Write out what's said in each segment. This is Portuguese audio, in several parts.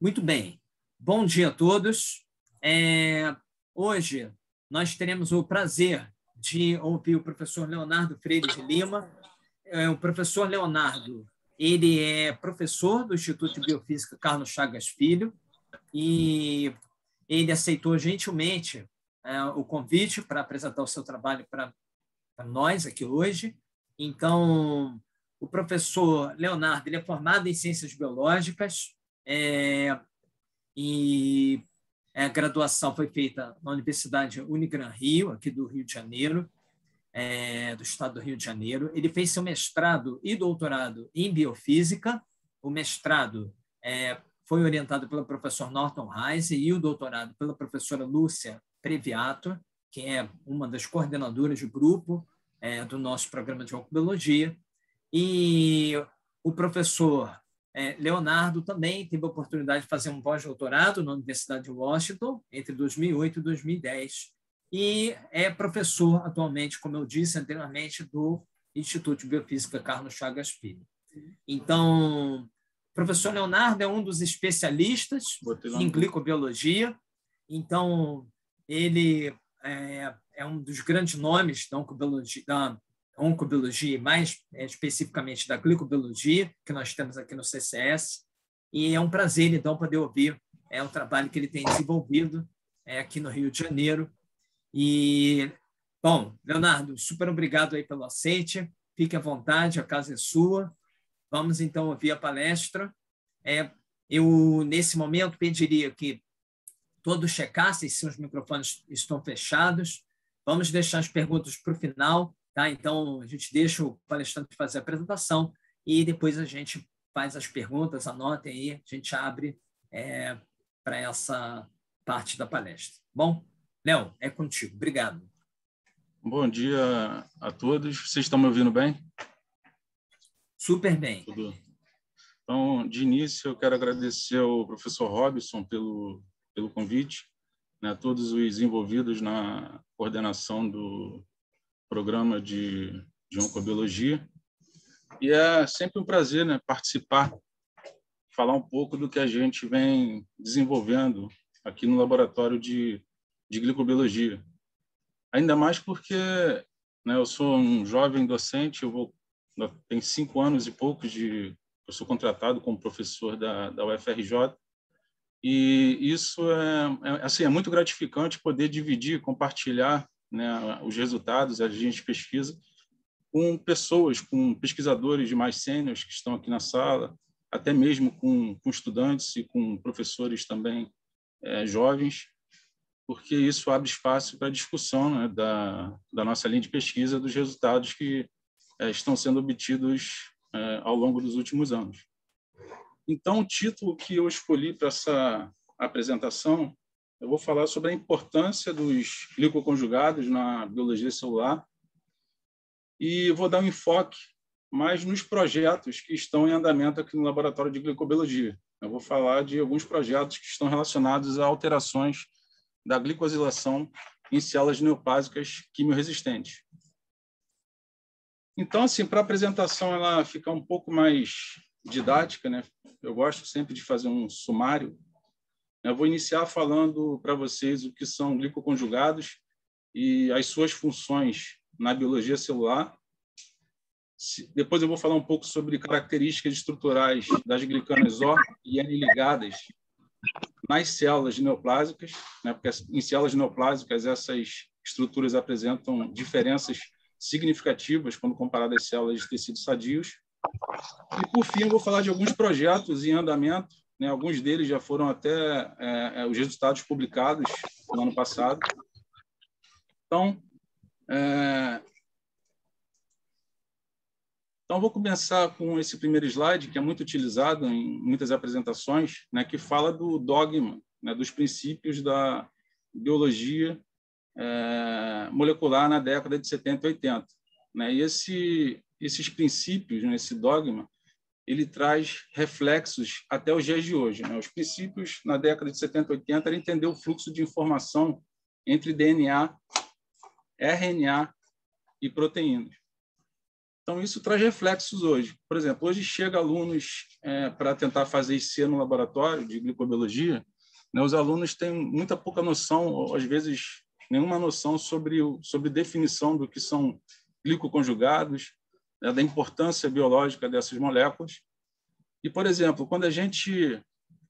Muito bem. Bom dia a todos. Hoje nós teremos o prazer de ouvir o professor Leonardo Freire de Lima. O professor Leonardo, ele é professor do Instituto de Biofísica Carlos Chagas Filho e ele aceitou gentilmente o convite para apresentar o seu trabalho para nós aqui hoje. Então, o professor Leonardo ele é formado em Ciências Biológicas, e a graduação foi feita na Universidade Unigran Rio, aqui do Rio de Janeiro, do estado do Rio de Janeiro. Ele fez seu mestrado e doutorado em Biofísica. O mestrado foi orientado pelo professor Norton Reise e o doutorado pela professora Lúcia Previato, que é uma das coordenadoras do grupo do nosso programa de oncobiologia. E o professor Leonardo também teve a oportunidade de fazer um pós-doutorado na Universidade de Washington entre 2008 e 2010 e é professor atualmente, como eu disse anteriormente, do Instituto de Biofísica Carlos Chagas Filho. Então, o professor Leonardo é um dos especialistas em glicobiologia, então ele é um dos grandes nomes da oncobiologia, mais especificamente da glicobiologia, que nós temos aqui no CCS, e é um prazer, então, poder ouvir o trabalho que ele tem desenvolvido aqui no Rio de Janeiro. E, bom, Leonardo, super obrigado aí pelo aceite, fique à vontade, a casa é sua. Vamos, então, ouvir a palestra. Eu, nesse momento, pediria que todos checassem se os microfones estão fechados. Vamos deixar as perguntas para o final. Tá? Então, a gente deixa o palestrante fazer a apresentação e depois a gente faz as perguntas, anotem aí, a gente abre para essa parte da palestra. Bom, Léo, é contigo. Obrigado. Bom dia a todos. Vocês estão me ouvindo bem? Super bem. Tudo. Então, de início, eu quero agradecer ao professor Robson pelo convite, né, a todos os envolvidos na coordenação do programa de oncobiologia. E é sempre um prazer, né, participar, falar um pouco do que a gente vem desenvolvendo aqui no laboratório de glicobiologia. Ainda mais porque, né, eu sou um jovem docente, tenho 5 anos e pouco eu sou contratado como professor da UFRJ, e isso é muito gratificante poder dividir, compartilhar, né, os resultados, a gente pesquisa com pessoas, com pesquisadores de mais sêniores que estão aqui na sala, até mesmo com estudantes e com professores também jovens, porque isso abre espaço para a discussão, né, da nossa linha de pesquisa, dos resultados que estão sendo obtidos ao longo dos últimos anos. Então, o título que eu escolhi para essa apresentação, eu vou falar sobre a importância dos glicoconjugados na biologia celular e vou dar um enfoque mais nos projetos que estão em andamento aqui no laboratório de glicobiologia. Eu vou falar de alguns projetos que estão relacionados a alterações da glicosilação em células neoplásicas quimiorresistentes. Então, assim, para a apresentação ela ficar um pouco mais didática, né? Eu gosto sempre de fazer um sumário. Eu vou iniciar falando para vocês o que são glicoconjugados e as suas funções na biologia celular. Depois eu vou falar um pouco sobre características estruturais das glicanas O e N ligadas nas células neoplásicas, né? Porque em células neoplásicas essas estruturas apresentam diferenças significativas quando comparadas às células de tecidos sadios. E, por fim, eu vou falar de alguns projetos em andamento, né? Alguns deles já foram até os resultados publicados no ano passado. Então, vou começar com esse primeiro slide, que é muito utilizado em muitas apresentações, né? Que fala do dogma, né? Dos princípios da biologia molecular na década de 70 e 80. Né? E esses princípios, né? Esse dogma, ele traz reflexos até os dias de hoje. Né? Os princípios, na década de 70 e 80, era entender o fluxo de informação entre DNA, RNA e proteínas. Então, isso traz reflexos hoje. Por exemplo, hoje chega alunos para tentar fazer IC no laboratório de glicobiologia, né? Os alunos têm muita pouca noção, ou às vezes nenhuma noção sobre definição do que são glicoconjugados, né? Da importância biológica dessas moléculas. E, por exemplo, quando a gente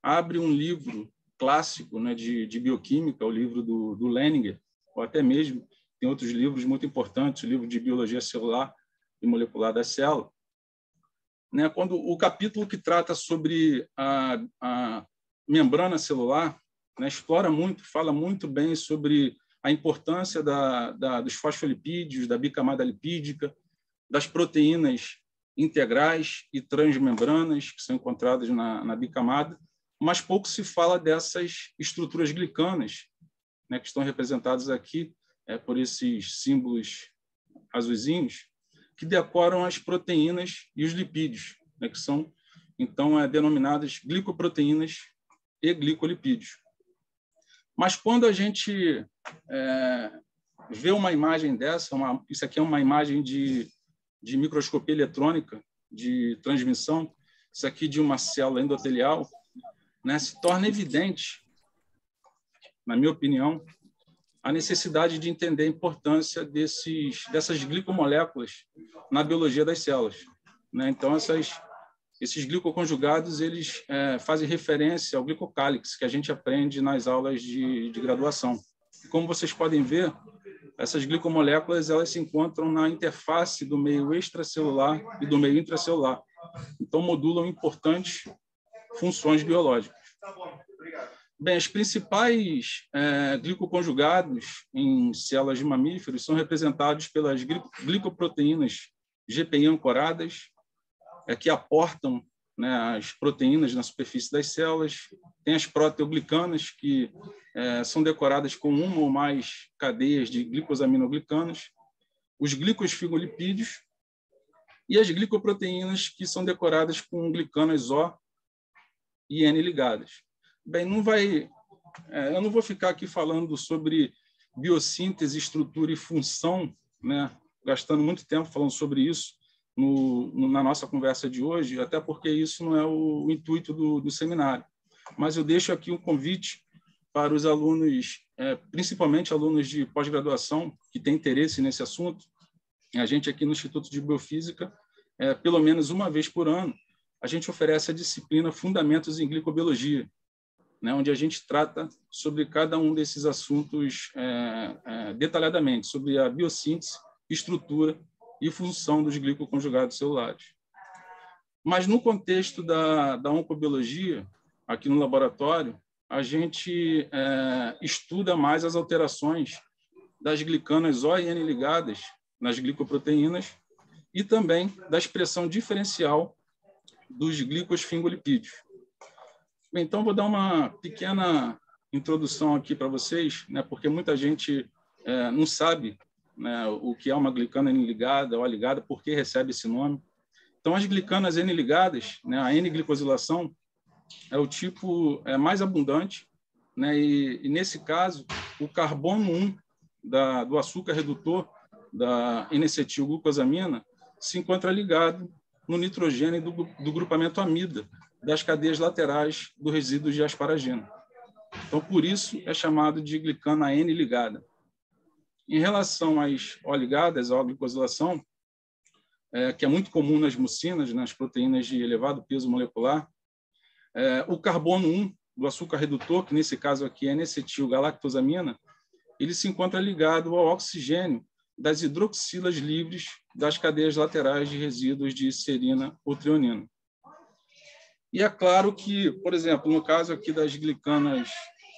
abre um livro clássico, né, de bioquímica, o livro do Leninger, ou até mesmo tem outros livros muito importantes, o livro de biologia celular e molecular da célula, né, quando o capítulo que trata sobre a membrana celular, né, explora muito, fala muito bem sobre a importância dos fosfolipídios, da bicamada lipídica, das proteínas integrais e transmembranas que são encontradas na bicamada, mas pouco se fala dessas estruturas glicanas, né, que estão representadas aqui por esses símbolos azulzinhos, que decoram as proteínas e os lipídios, né, que são, então, denominadas glicoproteínas e glicolipídios. Mas quando a gente vê uma imagem dessa, isso aqui é uma imagem de microscopia eletrônica de transmissão, isso aqui de uma célula endotelial, né, se torna evidente, na minha opinião, a necessidade de entender a importância dessas glicomoléculas na biologia das células, né? Então, esses glicoconjugados eles fazem referência ao glicocálix, que a gente aprende nas aulas de graduação. E como vocês podem ver, essas glicomoléculas elas se encontram na interface do meio extracelular e do meio intracelular. Então, modulam importantes funções biológicas. Bem, os principais glicoconjugados em células de mamíferos são representados pelas glicoproteínas GPI ancoradas, que aportam, né, as proteínas na superfície das células. Tem as proteoglicanas, que são decoradas com uma ou mais cadeias de glicosaminoglicanas, os glicosfingolipídios e as glicoproteínas, que são decoradas com glicanas O e N ligadas. Bem, eu não vou ficar aqui falando sobre biossíntese, estrutura e função, né, gastando muito tempo falando sobre isso na nossa conversa de hoje, até porque isso não é o intuito do seminário. Mas eu deixo aqui um convite para os alunos, principalmente alunos de pós-graduação, que têm interesse nesse assunto. A gente aqui no Instituto de Biofísica, pelo menos uma vez por ano, a gente oferece a disciplina Fundamentos em Glicobiologia, né, onde a gente trata sobre cada um desses assuntos detalhadamente, sobre a biossíntese, estrutura e função dos glicoconjugados celulares. Mas no contexto da oncobiologia, aqui no laboratório, a gente estuda mais as alterações das glicanas O e N ligadas nas glicoproteínas e também da expressão diferencial dos glicosfingolipídios. Bem, então, vou dar uma pequena introdução aqui para vocês, né, porque muita gente não sabe, né, o que é uma glicana N-ligada ou A-ligada, por que recebe esse nome. Então, as glicanas N-ligadas, né, a N-glicosilação, é o tipo mais abundante, né, e nesse caso, o carbono 1 do açúcar redutor da N-acetilglucosamina se encontra ligado no nitrogênio do grupamento amida das cadeias laterais do resíduo de asparagina. Então, por isso, é chamado de glicana N-ligada. Em relação às O-ligadas, a O-glicosilação, que é muito comum nas mucinas, nas proteínas de elevado peso molecular, o carbono 1 do açúcar redutor, que nesse caso aqui é N-acetilgalactosamina, ele se encontra ligado ao oxigênio das hidroxilas livres das cadeias laterais de resíduos de serina ou trionina. E é claro que, por exemplo, no caso aqui das glicanas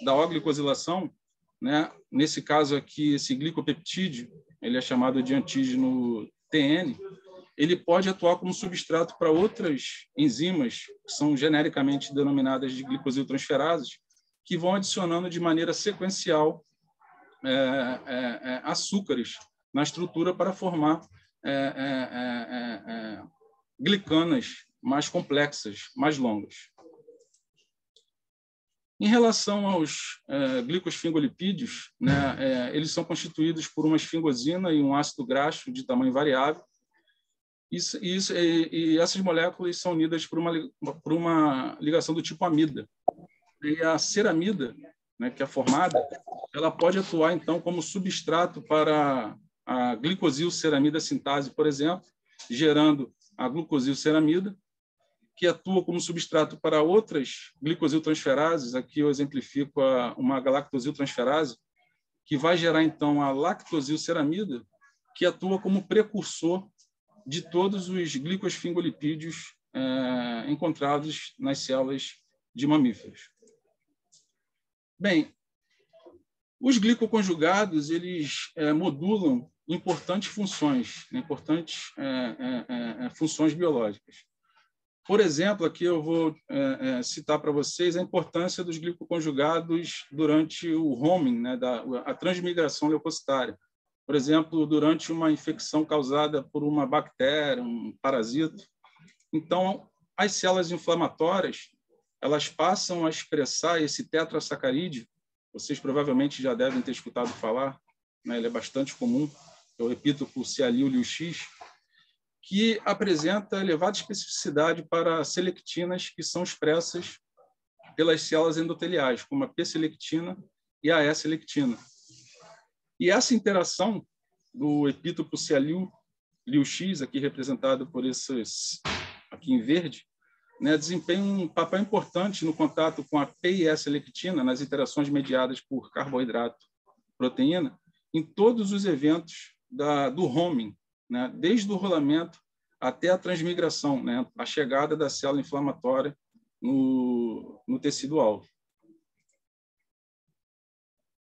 da O-glicosilação, né, nesse caso aqui, esse glicopeptídeo, ele é chamado de antígeno TN, ele pode atuar como substrato para outras enzimas, que são genericamente denominadas de glicosiltransferases, que vão adicionando de maneira sequencial açúcares na estrutura para formar glicanas mais complexas, mais longas. Em relação aos glicosfingolipídios, né, eles são constituídos por uma esfingosina e um ácido graxo de tamanho variável, E essas moléculas são unidas por uma ligação do tipo amida. E a ceramida, né, que é formada, ela pode atuar, então, como substrato para a glicosilceramida sintase, por exemplo, gerando a glucosilceramida, que atua como substrato para outras glicosiltransferases. Aqui eu exemplifico uma galactosiltransferase, que vai gerar, então, a lactosilceramida, que atua como precursor de todos os glicosfingolipídios encontrados nas células de mamíferos. Bem, os glicoconjugados, eles modulam importantes funções, funções biológicas. Por exemplo, aqui eu vou citar para vocês a importância dos glicoconjugados durante o homing, né, a transmigração leucocitária. Por exemplo, durante uma infecção causada por uma bactéria, um parasito. Então, as células inflamatórias, elas passam a expressar esse tetrasacarídeo. Vocês provavelmente já devem ter escutado falar, né? Ele é bastante comum, é o epítopo cialil-Liu-X, que apresenta elevada especificidade para selectinas que são expressas pelas células endoteliais, como a P-selectina e a E-selectina. E essa interação do epítopo cialil-Liu-X, aqui representado por esses aqui em verde, né, desempenha um papel importante no contato com a P e E-selectina, nas interações mediadas por carboidrato, proteína, em todos os eventos do homing, né, desde o rolamento até a transmigração, né, a chegada da célula inflamatória no tecido-alvo.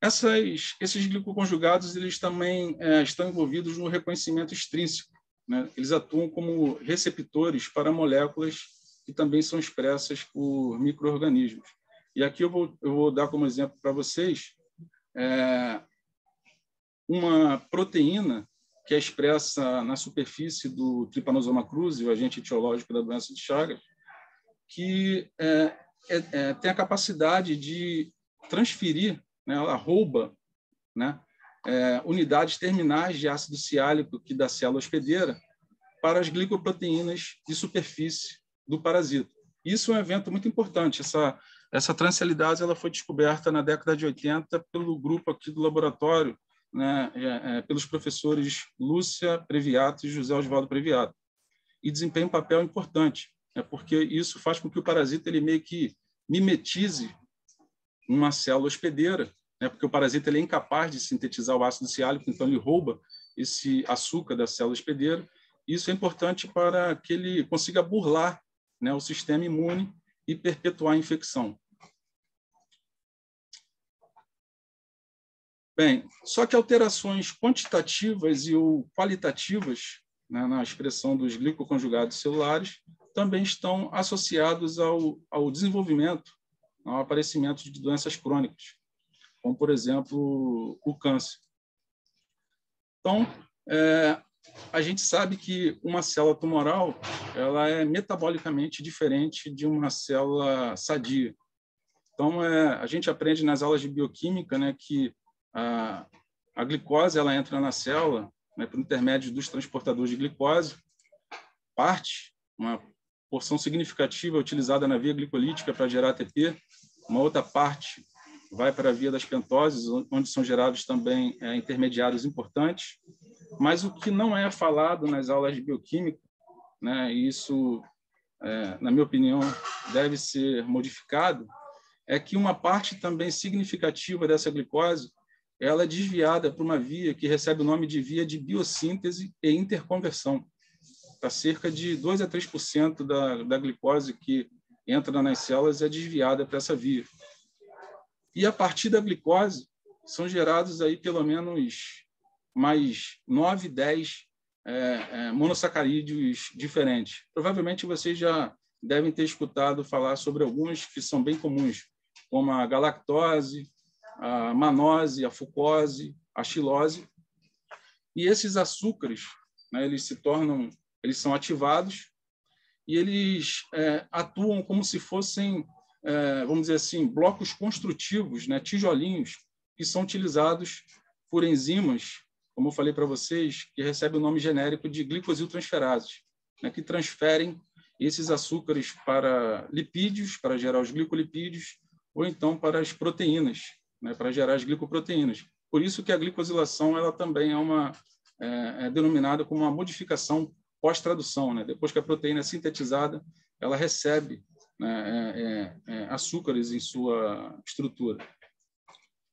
Esses glicoconjugados, eles também estão envolvidos no reconhecimento extrínseco, né? Eles atuam como receptores para moléculas que também são expressas por micro-organismos. E aqui eu vou dar como exemplo para vocês uma proteína que é expressa na superfície do Trypanosoma cruzi, o agente etiológico da doença de Chagas, que tem a capacidade de transferir, né, ela rouba, né, unidades terminais de ácido siálico que da célula hospedeira para as glicoproteínas de superfície do parasita. Isso é um evento muito importante. Essa transialidase ela foi descoberta na década de 80 pelo grupo aqui do laboratório, né, pelos professores Lúcia Previato e José Osvaldo Previato, e desempenha um papel importante, porque isso faz com que o parasita ele meio que mimetize uma célula hospedeira, né, porque o parasita ele é incapaz de sintetizar o ácido siálico, então ele rouba esse açúcar da célula hospedeira. Isso é importante para que ele consiga burlar, né, o sistema imune e perpetuar a infecção. Bem, só que alterações quantitativas e qualitativas, né, na expressão dos glicoconjugados celulares também estão associados ao desenvolvimento, ao aparecimento de doenças crônicas, como, por exemplo, o câncer. Então, a gente sabe que uma célula tumoral ela é metabolicamente diferente de uma célula sadia. Então, a gente aprende nas aulas de bioquímica, né, que a glicose ela entra na célula, né, por intermédio dos transportadores de glicose, uma porção significativa é utilizada na via glicolítica para gerar ATP, uma outra parte vai para a via das pentoses, onde são gerados também intermediários importantes, mas o que não é falado nas aulas de bioquímica, né, e isso, na minha opinião, deve ser modificado, é que uma parte também significativa dessa glicose ela é desviada para uma via que recebe o nome de via de biossíntese e interconversão. Para cerca de 2 a 3% da glicose que entra nas células é desviada para essa via. E a partir da glicose são gerados aí pelo menos mais 9, 10 monossacarídeos diferentes. Provavelmente vocês já devem ter escutado falar sobre alguns que são bem comuns, como a galactose, a manose, a fucose, a xilose. E esses açúcares, né, eles são ativados e eles atuam como se fossem, vamos dizer assim, blocos construtivos, né, tijolinhos, que são utilizados por enzimas, como eu falei para vocês, que recebem o nome genérico de glicosiltransferases. né, que transferem esses açúcares para lipídios, para gerar os glicolipídios, ou então para as proteínas, né, para gerar as glicoproteínas. Por isso que a glicosilação ela também é denominada como uma modificação pós-tradução, né? Depois que a proteína é sintetizada, ela recebe, né, açúcares em sua estrutura.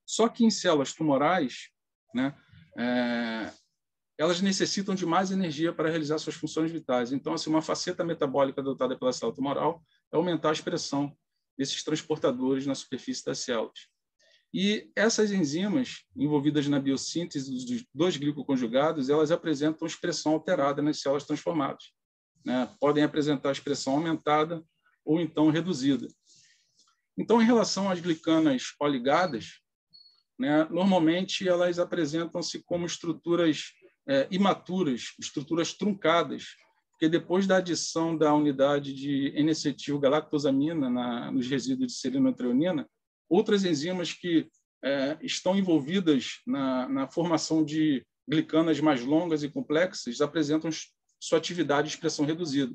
Só que em células tumorais, né, elas necessitam de mais energia para realizar suas funções vitais. Então, assim, uma faceta metabólica adotada pela célula tumoral é aumentar a expressão desses transportadores na superfície das células. E essas enzimas envolvidas na biossíntese dos dois glicoconjugados, elas apresentam expressão alterada nas células transformadas, né? Podem apresentar expressão aumentada ou então reduzida. Então, em relação às glicanas oligadas, né, normalmente elas apresentam-se como estruturas imaturas, estruturas truncadas, porque depois da adição da unidade de N-acetil-galactosamina nos resíduos de serina e treonina, outras enzimas que estão envolvidas na formação de glicanas mais longas e complexas apresentam sua atividade de expressão reduzida.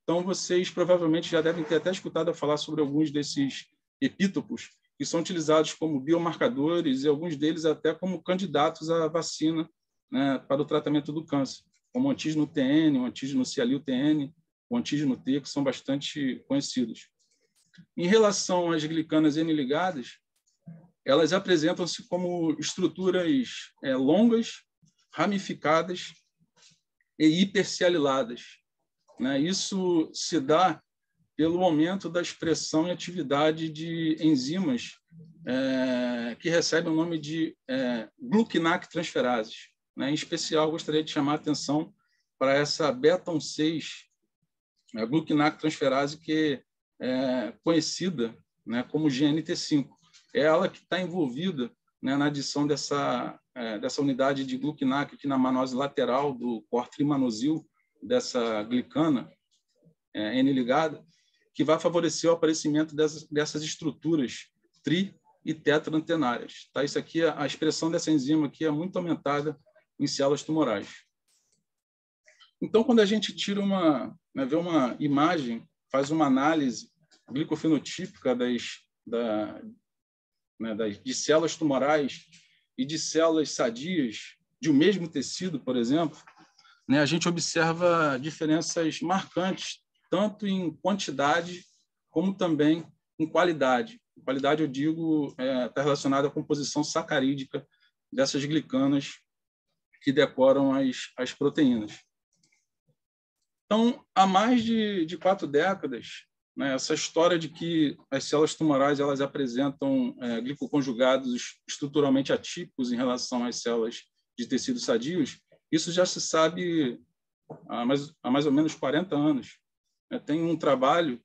Então, vocês provavelmente já devem ter até escutado falar sobre alguns desses epítopos que são utilizados como biomarcadores e alguns deles até como candidatos à vacina, né, para o tratamento do câncer, como o antígeno TN, o antígeno Cialil-TN, o antígeno T, que são bastante conhecidos. Em relação às glicanas N-ligadas, elas apresentam-se como estruturas longas, ramificadas e hipercialiladas, né? Isso se dá pelo aumento da expressão e atividade de enzimas que recebem o nome de glucinac transferases, né? Em especial, gostaria de chamar a atenção para essa beta-1,6, a glucinac transferase, que é conhecida, né, como GNT5. É ela que está envolvida, né, na adição dessa unidade de glucinac aqui na manose lateral do cortrimanosil dessa glicana N-ligada, que vai favorecer o aparecimento dessas estruturas tri- e tetraantenárias. Tá? Isso aqui, a expressão dessa enzima aqui é muito aumentada em células tumorais. Então, quando a gente tira vê uma imagem, faz uma análise glicofenotípica de células tumorais e de células sadias de um mesmo tecido, por exemplo, né, a gente observa diferenças marcantes, tanto em quantidade como também em qualidade. Qualidade, eu digo, está relacionada à composição sacarídica dessas glicanas que decoram as proteínas. Então, há mais de 4 décadas, né, essa história de que as células tumorais elas apresentam glicoconjugados estruturalmente atípicos em relação às células de tecidos sadios, isso já se sabe há mais ou menos 40 anos. Tem um trabalho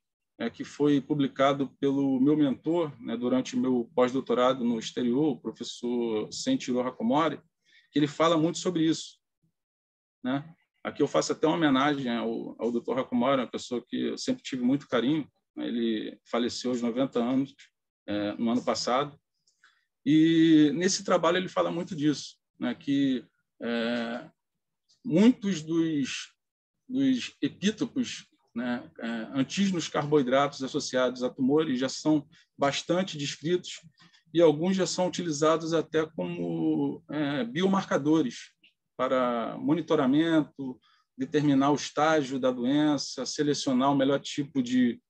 que foi publicado pelo meu mentor, né, durante o meu pós-doutorado no exterior, o professor Sentiro Hakomori, que ele fala muito sobre isso, né? Aqui eu faço até uma homenagem ao Dr. Hakomori, uma pessoa que eu sempre tive muito carinho. Ele faleceu aos 90 anos, no ano passado. E nesse trabalho ele fala muito disso, né, que muitos dos epítopos, né, antígenos carboidratos associados a tumores já são bastante descritos e alguns já são utilizados até como biomarcadores para monitoramento, determinar o estágio da doença, selecionar o melhor tipo de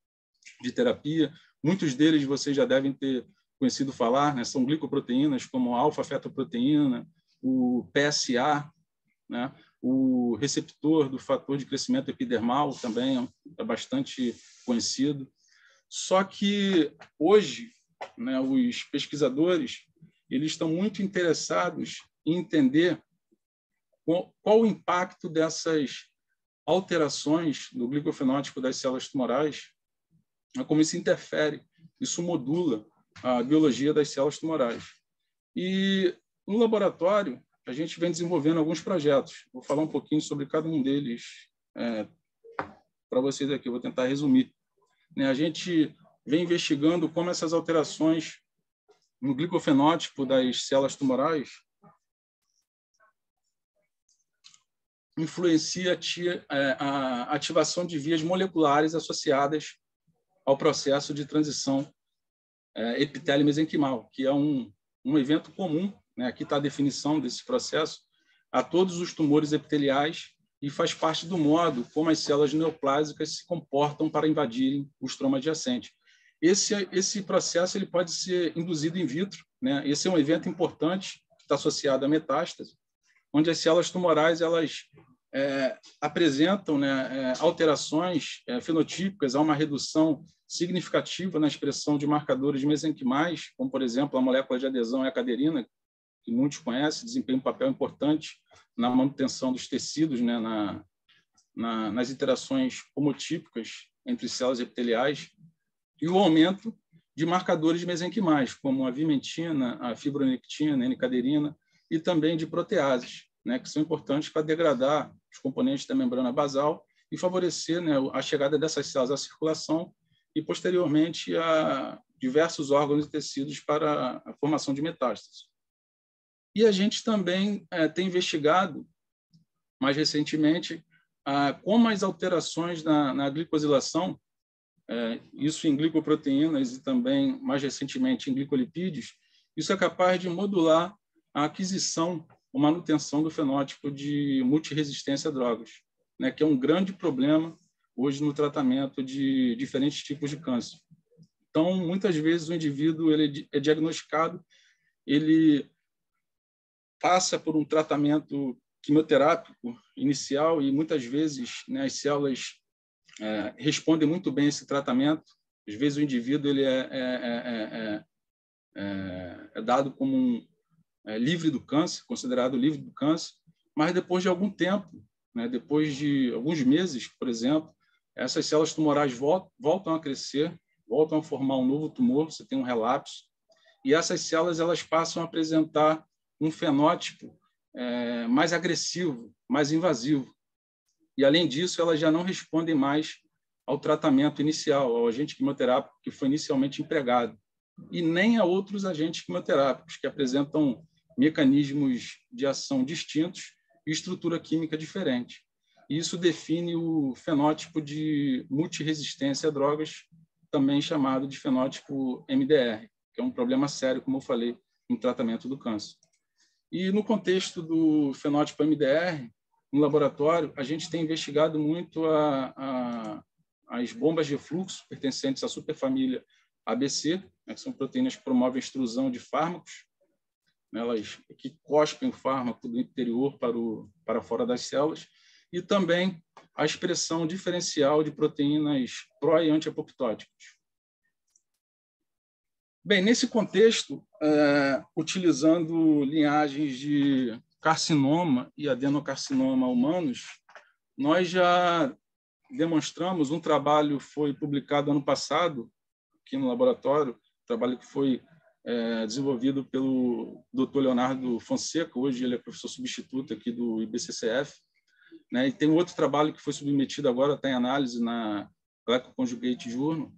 terapia. Muitos deles vocês já devem ter conhecido falar, né? São glicoproteínas como a alfa-fetoproteína, o PSA, né? O receptor do fator de crescimento epidermal também é bastante conhecido. Só que hoje, né, os pesquisadores eles estão muito interessados em entender qual o impacto dessas alterações do glicofenótipo das células tumorais, como isso interfere, isso modula a biologia das células tumorais. E no laboratório, a gente vem desenvolvendo alguns projetos. Vou falar um pouquinho sobre cada um deles para vocês aqui, eu vou tentar resumir. A gente vem investigando como essas alterações no glicofenótipo das células tumorais influencia a ativação de vias moleculares associadas ao processo de transição epitélio-mesenquimal, que é um evento comum, né? Aqui está a definição desse processo, a todos os tumores epiteliais e faz parte do modo como as células neoplásicas se comportam para invadirem o estroma adjacente. Esse processo ele pode ser induzido in vitro, né? Esse é um evento importante que está associado à metástase, onde as células tumorais elas apresentam, né, alterações fenotípicas, há uma redução significativa na expressão de marcadores mesenquimais, como, por exemplo, a molécula de adesão E-caderina, que muitos conhecem, desempenha um papel importante na manutenção dos tecidos, né, nas interações homotípicas entre células epiteliais, e o aumento de marcadores mesenquimais, como a vimentina, a fibronectina, a N-caderina, e também de proteases, né, que são importantes para degradar os componentes da membrana basal e favorecer, né, a chegada dessas células à circulação e, posteriormente, a diversos órgãos e tecidos para a formação de metástases. E a gente também tem investigado, mais recentemente, como as alterações na glicosilação, isso em glicoproteínas e também, mais recentemente, em glicolipídios, isso é capaz de modular a aquisição ou manutenção do fenótipo de multiresistência a drogas, né, que é um grande problema hoje no tratamento de diferentes tipos de câncer. Então, muitas vezes o indivíduo ele é diagnosticado, ele passa por um tratamento quimioterápico inicial e muitas vezes, né, as células respondem muito bem a esse tratamento. Às vezes o indivíduo ele é dado como livre do câncer, considerado livre do câncer, mas depois de algum tempo, né, depois de alguns meses, por exemplo, essas células tumorais voltam a crescer, voltam a formar um novo tumor, você tem um relapso, e essas células elas passam a apresentar um fenótipo mais agressivo, mais invasivo. E, além disso, elas já não respondem mais ao tratamento inicial, ao agente quimioterápico que foi inicialmente empregado, e nem a outros agentes quimioterápicos que apresentam mecanismos de ação distintos e estrutura química diferente. Isso define o fenótipo de multiresistência a drogas, também chamado de fenótipo MDR, que é um problema sério, como eu falei, no tratamento do câncer. E no contexto do fenótipo MDR, no laboratório, a gente tem investigado muito as bombas de fluxo pertencentes à superfamília ABC, né, que são proteínas que promovem a extrusão de fármacos, né, elas que cospem o fármaco do interior para fora das células, e também a expressão diferencial de proteínas pró- e antiapoptóticas. Bem, nesse contexto, utilizando linhagens de carcinoma e adenocarcinoma humanos, nós já demonstramos, um trabalho foi publicado ano passado, aqui no laboratório, um trabalho que foi desenvolvido pelo Dr. Leonardo Fonseca, hoje ele é professor substituto aqui do IBCCF, né? E tem outro trabalho que foi submetido agora, está em análise na Glycoconjugate Journal,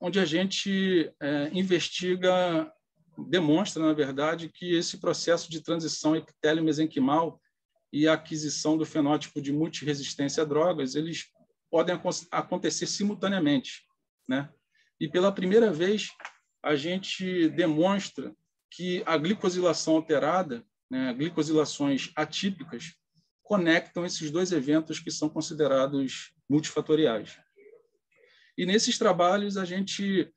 onde a gente investiga, demonstra, na verdade, que esse processo de transição epitélio-mesenquimal e a aquisição do fenótipo de multiresistência a drogas, eles podem acontecer simultaneamente, né? E pela primeira vez, a gente demonstra que a glicosilação alterada, né, glicosilações atípicas, conectam esses dois eventos que são considerados multifatoriais. E nesses trabalhos a gente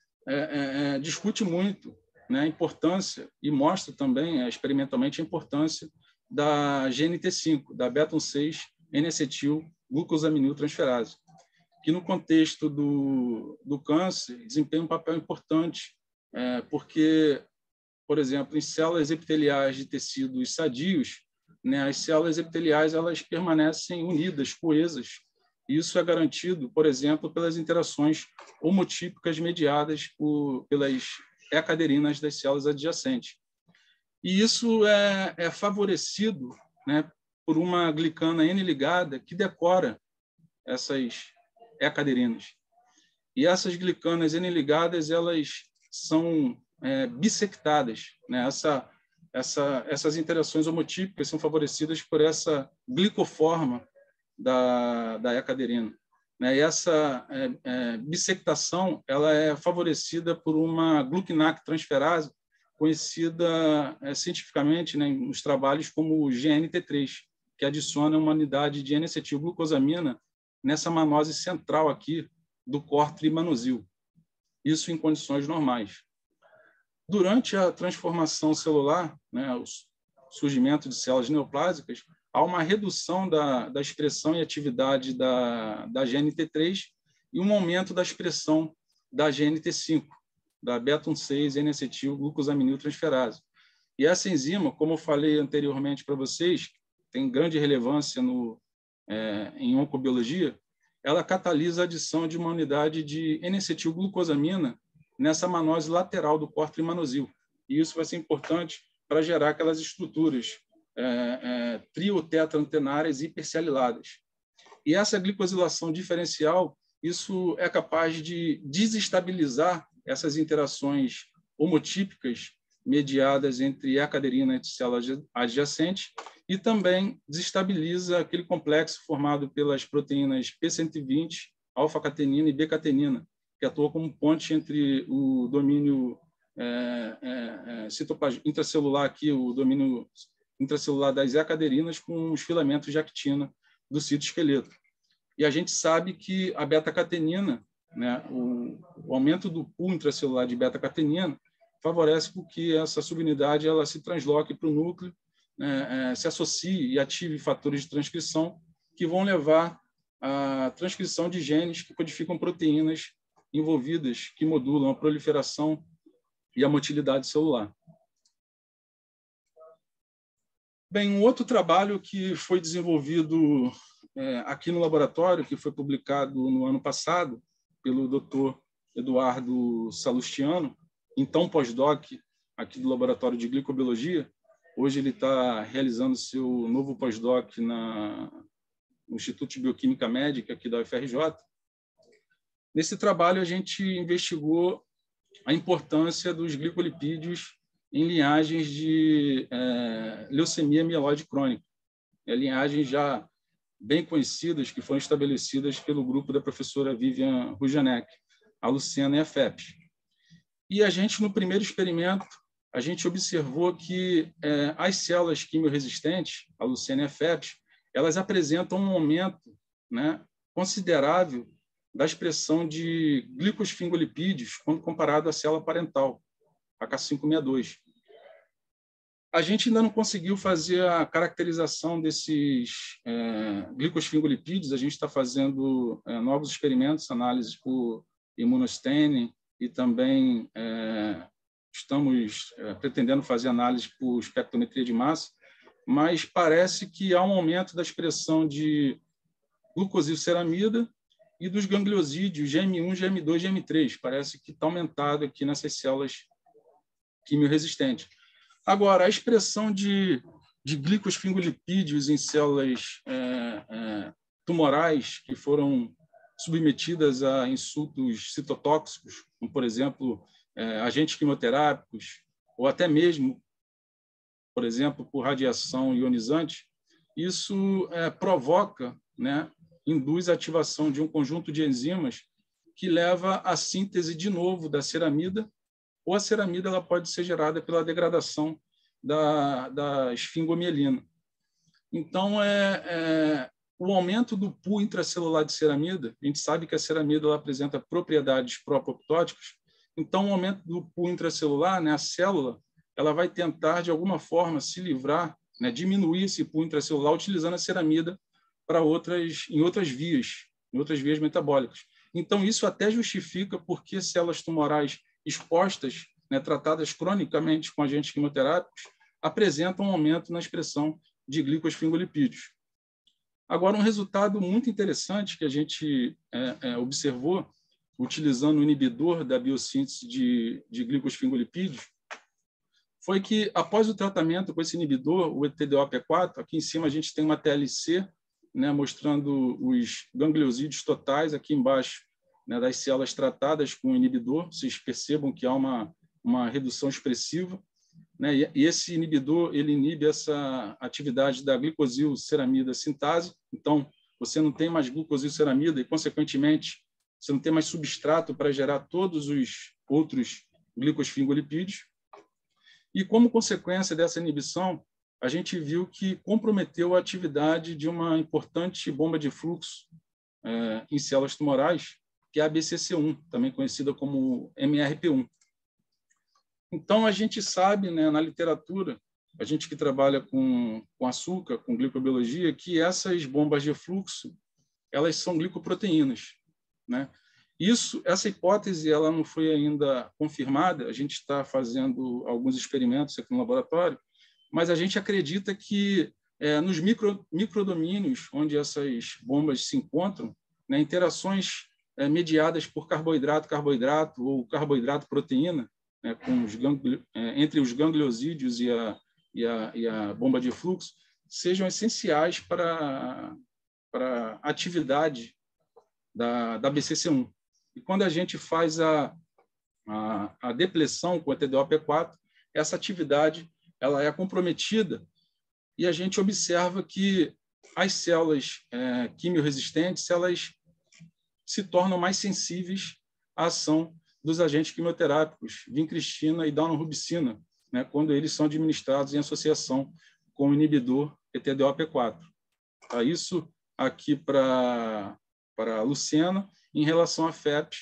discute muito, né, a importância e mostra também experimentalmente a importância da GNT5, da beta-1,6 N-acetil-glucosaminiltransferase, que no contexto do câncer desempenha um papel importante, porque, por exemplo, em células epiteliais de tecidos sadios, né, as células epiteliais elas permanecem unidas, coesas. Isso é garantido, por exemplo, pelas interações homotípicas mediadas pelas E-caderinas das células adjacentes. E isso é favorecido, né, por uma glicana N-ligada que decora essas E-caderinas. E essas glicanas N-ligadas elas são bissectadas, né? essas interações homotípicas são favorecidas por essa glicoforma da E-caderina. E essa bissectação ela é favorecida por uma glucinac transferase, conhecida cientificamente, né, nos trabalhos como GNT3, que adiciona uma unidade de N-acetilglucosamina nessa manose central aqui do corpo trimanosil. Isso em condições normais. Durante a transformação celular, né, o surgimento de células neoplásicas, há uma redução da expressão e atividade da GNT3 e um aumento da expressão da GNT5, da beta-1,6 N-acetilglucosaminiltransferase. E essa enzima, como eu falei anteriormente para vocês, tem grande relevância em oncobiologia, ela catalisa a adição de uma unidade de N-acetilglucosamina nessa manose lateral do corpo trimanosil. E isso vai ser importante para gerar aquelas estruturas trio-tetra-antenárias hiperceliladas. E essa glicosilação diferencial, isso é capaz de desestabilizar essas interações homotípicas mediadas entre E-caderina e célula adjacente e também desestabiliza aquele complexo formado pelas proteínas P120, alfa-catenina e B-catenina, que atua como ponte entre o domínio intracelular aqui, o domínio intracelular das E-caderinas com os filamentos de actina do citoesqueleto. E a gente sabe que a beta-catenina, né, o aumento do pool intracelular de beta-catenina favorece que essa subunidade ela se transloque para o núcleo, se associe e ative fatores de transcrição que vão levar à transcrição de genes que codificam proteínas envolvidas que modulam a proliferação e a motilidade celular. Bem, um outro trabalho que foi desenvolvido aqui no laboratório, que foi publicado no ano passado pelo Dr. Eduardo Salustiano, então pós-doc aqui do Laboratório de Glicobiologia. Hoje ele está realizando seu novo pós-doc no Instituto de Bioquímica Médica aqui da UFRJ. Nesse trabalho, a gente investigou a importância dos glicolipídios em linhagens de leucemia mieloide crônica, linhagens já bem conhecidas que foram estabelecidas pelo grupo da professora Vivian Rujanek, a Lucena e a FEPS. E a gente, no primeiro experimento, a gente observou que as células quimiorresistentes, a Lucena e a FEPS, elas apresentam um aumento, né, considerável da expressão de glicosfingolipídios quando comparado à célula parental, a K562. A gente ainda não conseguiu fazer a caracterização desses glicosfingolipídios, a gente está fazendo novos experimentos, análises por imunostaining e também estamos pretendendo fazer análise por espectrometria de massa, mas parece que há um aumento da expressão de glucosilceramida e dos gangliosídeos GM1, GM2, GM3. Parece que está aumentado aqui nessas células quimiorresistentes. Agora, a expressão de glicosfingolipídios em células tumorais que foram submetidas a insultos citotóxicos, como, por exemplo, agentes quimioterápicos, ou até mesmo, por exemplo, por radiação ionizante, isso provoca, né, induz a ativação de um conjunto de enzimas que leva à síntese de novo da ceramida, ou a ceramida ela pode ser gerada pela degradação da esfingomielina. Então, o aumento do pool intracelular de ceramida, a gente sabe que a ceramida ela apresenta propriedades pró-apoptóticas, então o aumento do pool intracelular, né, a célula, ela vai tentar, de alguma forma, se livrar, né, diminuir esse pool intracelular utilizando a ceramida em outras vias metabólicas. Então, isso até justifica porque células tumorais expostas, né, tratadas cronicamente com agentes quimioterápicos, apresentam um aumento na expressão de glicosfingolipídios. Agora, um resultado muito interessante que a gente observou, utilizando o inibidor da biossíntese de glicosfingolipídios, foi que, após o tratamento com esse inibidor, o ETDOP4, aqui em cima a gente tem uma TLC, né, mostrando os gangliosídeos totais, aqui embaixo, né, das células tratadas com o inibidor. Vocês percebam que há uma redução expressiva. né? E esse inibidor, ele inibe essa atividade da glicosilceramida sintase. Então, você não tem mais glucosilceramida e, consequentemente, você não tem mais substrato para gerar todos os outros glicosfingolipídios. E, como consequência dessa inibição, a gente viu que comprometeu a atividade de uma importante bomba de fluxo em células tumorais, que é a BCC1, também conhecida como MRP1. Então, a gente sabe, né, na literatura, a gente que trabalha com açúcar, com glicobiologia, que essas bombas de fluxo, elas são glicoproteínas, né? Essa hipótese, ela não foi ainda confirmada, a gente está fazendo alguns experimentos aqui no laboratório, mas a gente acredita que nos microdomínios onde essas bombas se encontram, né, interações mediadas por carboidrato ou carboidrato-proteína, né, entre os gangliosídeos e a bomba de fluxo, sejam essenciais para a atividade da BCC1. E quando a gente faz a depressão com a TDOP4, essa atividade ela é comprometida e a gente observa que as células quimioresistentes elas se tornam mais sensíveis à ação dos agentes quimioterápicos, vincristina e daunorubicina, né, quando eles são administrados em associação com o inibidor TDOP4. Tá? Isso aqui para a Lucena, em relação à FEP,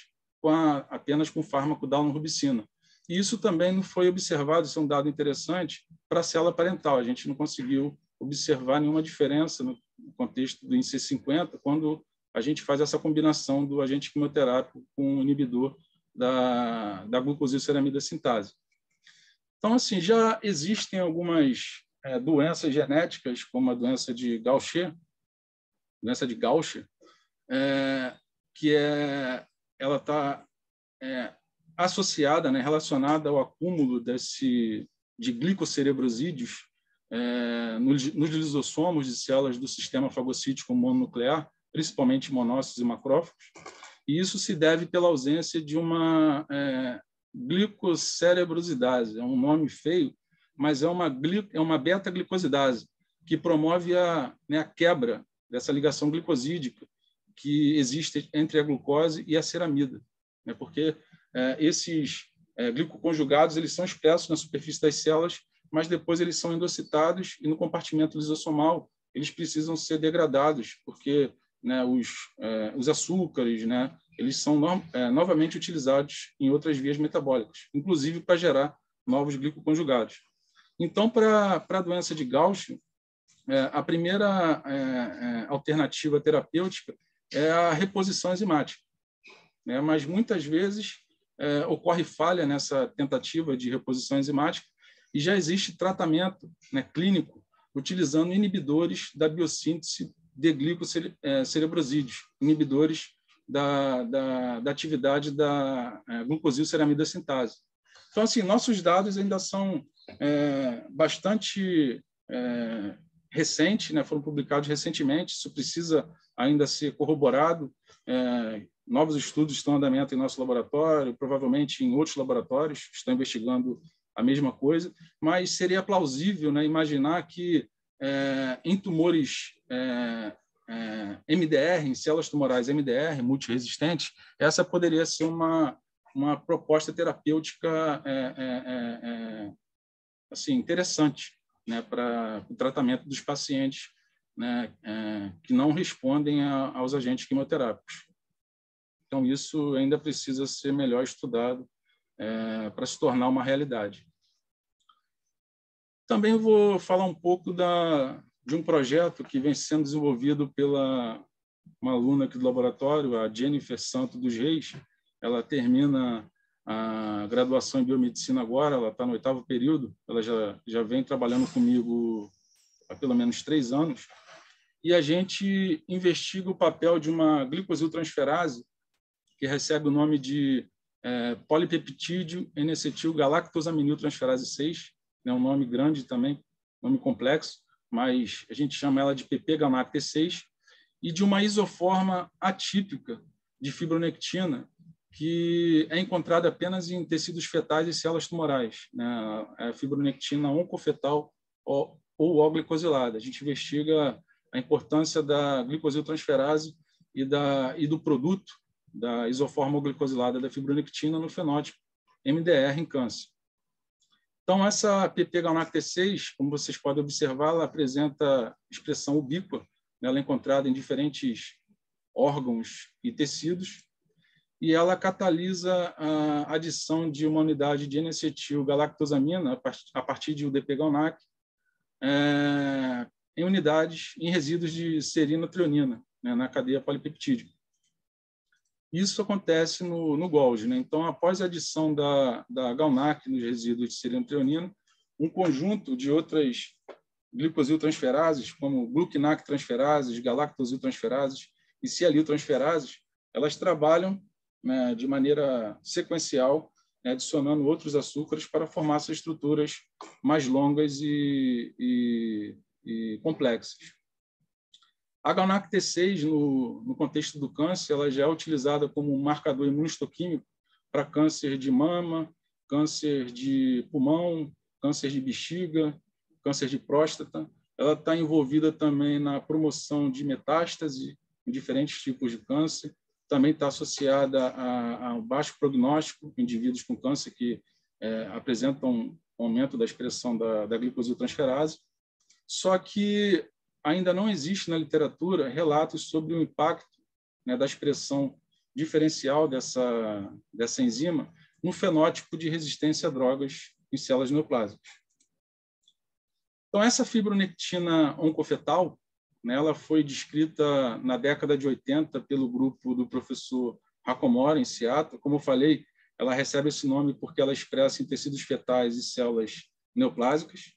apenas com fármaco daunorubicina. E isso também não foi observado, isso é um dado interessante, para a célula parental. A gente não conseguiu observar nenhuma diferença no contexto do IC50 quando a gente faz essa combinação do agente quimioterápico com o inibidor da glucosilceramida sintase. Então, assim, já existem algumas doenças genéticas, como a doença de Gaucher, que ela está associada, né, relacionada ao acúmulo de glicocerebrosídeos nos lisossomos de células do sistema fagocítico mononuclear, principalmente monócitos e macrófagos, e isso se deve pela ausência de uma glicocerebrosidase. É um nome feio, mas é uma beta-glicosidase, que promove a quebra dessa ligação glicosídica que existe entre a glucose e a ceramida, né? Porque esses glicoconjugados eles são expressos na superfície das células, mas depois eles são endocitados e no compartimento lisossomal eles precisam ser degradados, porque, né, os açúcares, né, eles são novamente utilizados em outras vias metabólicas, inclusive para gerar novos glicoconjugados. Então, para a doença de Gaucher, a primeira alternativa terapêutica é a reposição enzimática, né? Mas muitas vezes ocorre falha nessa tentativa de reposição enzimática e já existe tratamento, né, clínico utilizando inibidores da biossíntese de glicocerebrosídeos, inibidores da atividade da glucosilceramida sintase. Então, assim, nossos dados ainda são bastante recentes, né, foram publicados recentemente, isso precisa ainda ser corroborado. Novos estudos estão em andamento em nosso laboratório, provavelmente em outros laboratórios estão investigando a mesma coisa, mas seria plausível, né, imaginar que em tumores MDR, em células tumorais MDR, multiresistentes, essa poderia ser uma proposta terapêutica assim, interessante, né, para o tratamento dos pacientes, né, que não respondem aos agentes quimioterápicos. Então, isso ainda precisa ser melhor estudado para se tornar uma realidade. Também vou falar um pouco de um projeto que vem sendo desenvolvido pela uma aluna aqui do laboratório, a Jennifer Santos dos Reis. Ela termina a graduação em biomedicina agora, ela está no 8º período, ela já vem trabalhando comigo há pelo menos 3 anos, e a gente investiga o papel de uma glicosiltransferase, que recebe o nome de polipeptídeo N-acetil galactosaminiltransferase 6, é um nome grande também, nome complexo, mas a gente chama ela de PP-GalNAc-T6, e de uma isoforma atípica de fibronectina, que é encontrada apenas em tecidos fetais e células tumorais, né? A fibronectina oncofetal ou O-glicosilada. A gente investiga a importância da glicosiltransferase e do produto da isoforma glicosilada da fibronectina no fenótipo MDR em câncer. Então, essa PP-GalNAc-T6, como vocês podem observar, ela apresenta expressão ubíqua, né? Ela é encontrada em diferentes órgãos e tecidos, e ela catalisa a adição de uma unidade de N-acetil-galactosamina a partir de UDP-GalNAc em unidades, em resíduos de serina treonina, né, na cadeia polipeptídica. Isso acontece no Golgi, né? Então, após a adição da GalNAc nos resíduos de serina treonina, um conjunto de outras glicosiltransferases, como gluquinac-transferases, galactosiltransferases e cialiltransferases, elas trabalham, né, de maneira sequencial, né, adicionando outros açúcares para formar essas estruturas mais longas e complexas. A GalNAc-T6, no contexto do câncer, ela já é utilizada como um marcador imunistoquímico para câncer de mama, câncer de pulmão, câncer de bexiga, câncer de próstata. Ela está envolvida também na promoção de metástase em diferentes tipos de câncer. Também está associada a baixo prognóstico, indivíduos com câncer que apresentam um aumento da expressão da glicosiltransferase. Só que ainda não existe na literatura relatos sobre o impacto, né, da expressão diferencial dessa enzima no fenótipo de resistência a drogas em células neoplásicas. Então, essa fibronectina oncofetal, né, ela foi descrita na década de 80 pelo grupo do professor Hacomori, em Seattle. Como eu falei, ela recebe esse nome porque ela expressa em tecidos fetais e células neoplásicas.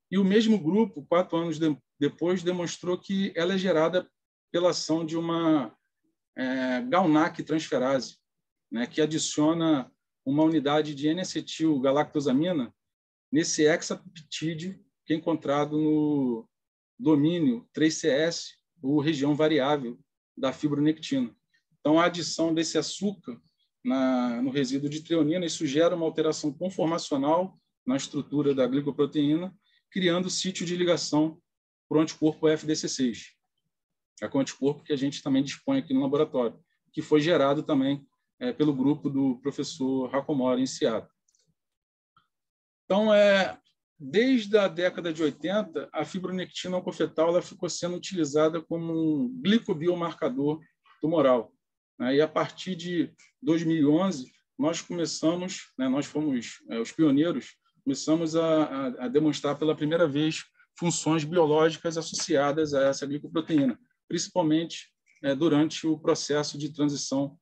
E o mesmo grupo, 4 anos depois, demonstrou que ela é gerada pela ação de uma GalNAc-transferase, né, que adiciona uma unidade de N-acetil-galactosamina nesse hexapeptídeo que é encontrado no domínio 3CS, ou região variável da fibronectina. Então, a adição desse açúcar no resíduo de treonina, isso gera uma alteração conformacional na estrutura da glicoproteína, criando sítio de ligação para o anticorpo FDC6, é o anticorpo que a gente também dispõe aqui no laboratório, que foi gerado também pelo grupo do professor Hacomori, em Seattle. Então, desde a década de 80, a fibronectina oncofetal ela ficou sendo utilizada como um glicobiomarcador tumoral, né? E a partir de 2011, nós começamos, né, nós fomos os pioneiros, começamos a demonstrar pela primeira vez funções biológicas associadas a essa glicoproteína, principalmente durante o processo de transição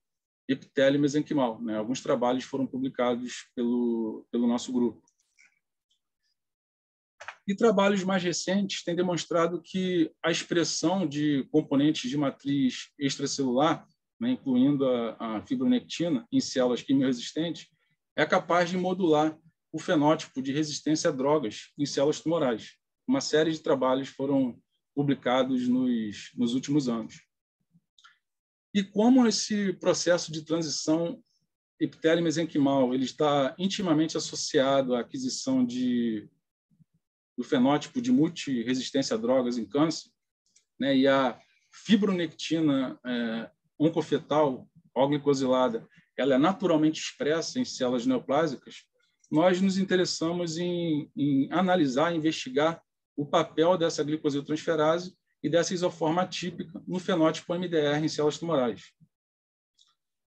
epitélio-mesenquimal, né? Alguns trabalhos foram publicados pelo nosso grupo. E trabalhos mais recentes têm demonstrado que a expressão de componentes de matriz extracelular, né, incluindo a fibronectina, em células quimioresistentes, é capaz de modular o fenótipo de resistência a drogas em células tumorais. Uma série de trabalhos foram publicados nos últimos anos. E como esse processo de transição epitélio-mesenquimal ele está intimamente associado à aquisição do fenótipo de multiresistência a drogas em câncer, né, e a fibronectina oncofetal, O-glicosilada, ela é naturalmente expressa em células neoplásicas, nós nos interessamos em analisar, investigar o papel dessa glicosiltransferase e dessa isoforma atípica no fenótipo MDR em células tumorais.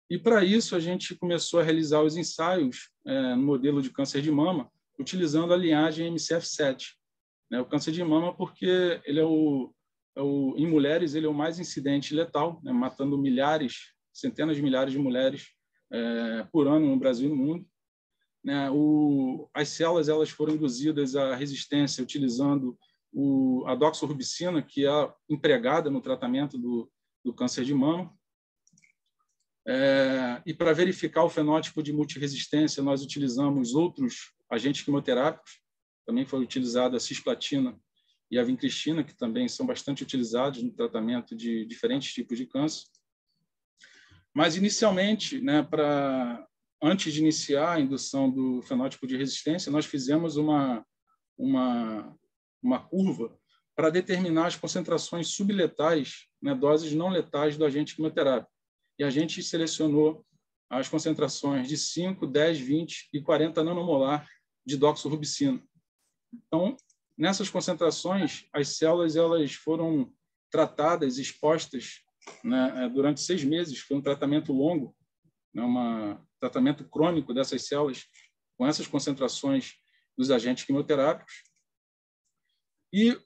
E, para isso, a gente começou a realizar os ensaios no modelo de câncer de mama, utilizando a linhagem MCF7. Né? O câncer de mama, porque ele em mulheres, ele é o mais incidente e letal, né? Matando milhares, centenas de milhares de mulheres por ano no Brasil e no mundo. Né? As células elas foram induzidas à resistência utilizando a doxorubicina, que é empregada no tratamento do câncer de mama. E para verificar o fenótipo de multiresistência, nós utilizamos outros agentes quimioterápicos. Também foi utilizada a cisplatina e a vincristina, que também são bastante utilizados no tratamento de diferentes tipos de câncer. Mas, inicialmente, né, antes de iniciar a indução do fenótipo de resistência, nós fizemos uma curva para determinar as concentrações subletais, né, doses não letais do agente quimioterápico. E a gente selecionou as concentrações de 5, 10, 20 e 40 nanomolar de doxorubicina. Então, nessas concentrações, as células elas foram tratadas, expostas, né, durante 6 meses. Foi um tratamento longo, né, tratamento crônico dessas células com essas concentrações dos agentes quimioterápicos. E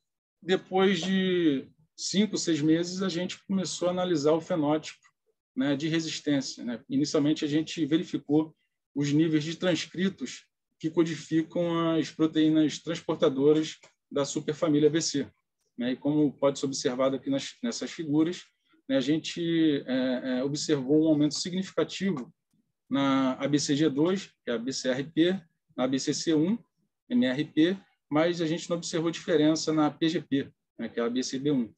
depois de 5, 6 meses, a gente começou a analisar o fenótipo, né, de resistência, né? Inicialmente, a gente verificou os níveis de transcritos que codificam as proteínas transportadoras da superfamília ABC, né? E como pode ser observado aqui nessas figuras, né, a gente observou um aumento significativo na ABCG2, que é a BCRP, na ABCC1, MRP, mas a gente não observou diferença na PGP, né, que é a ABCB1.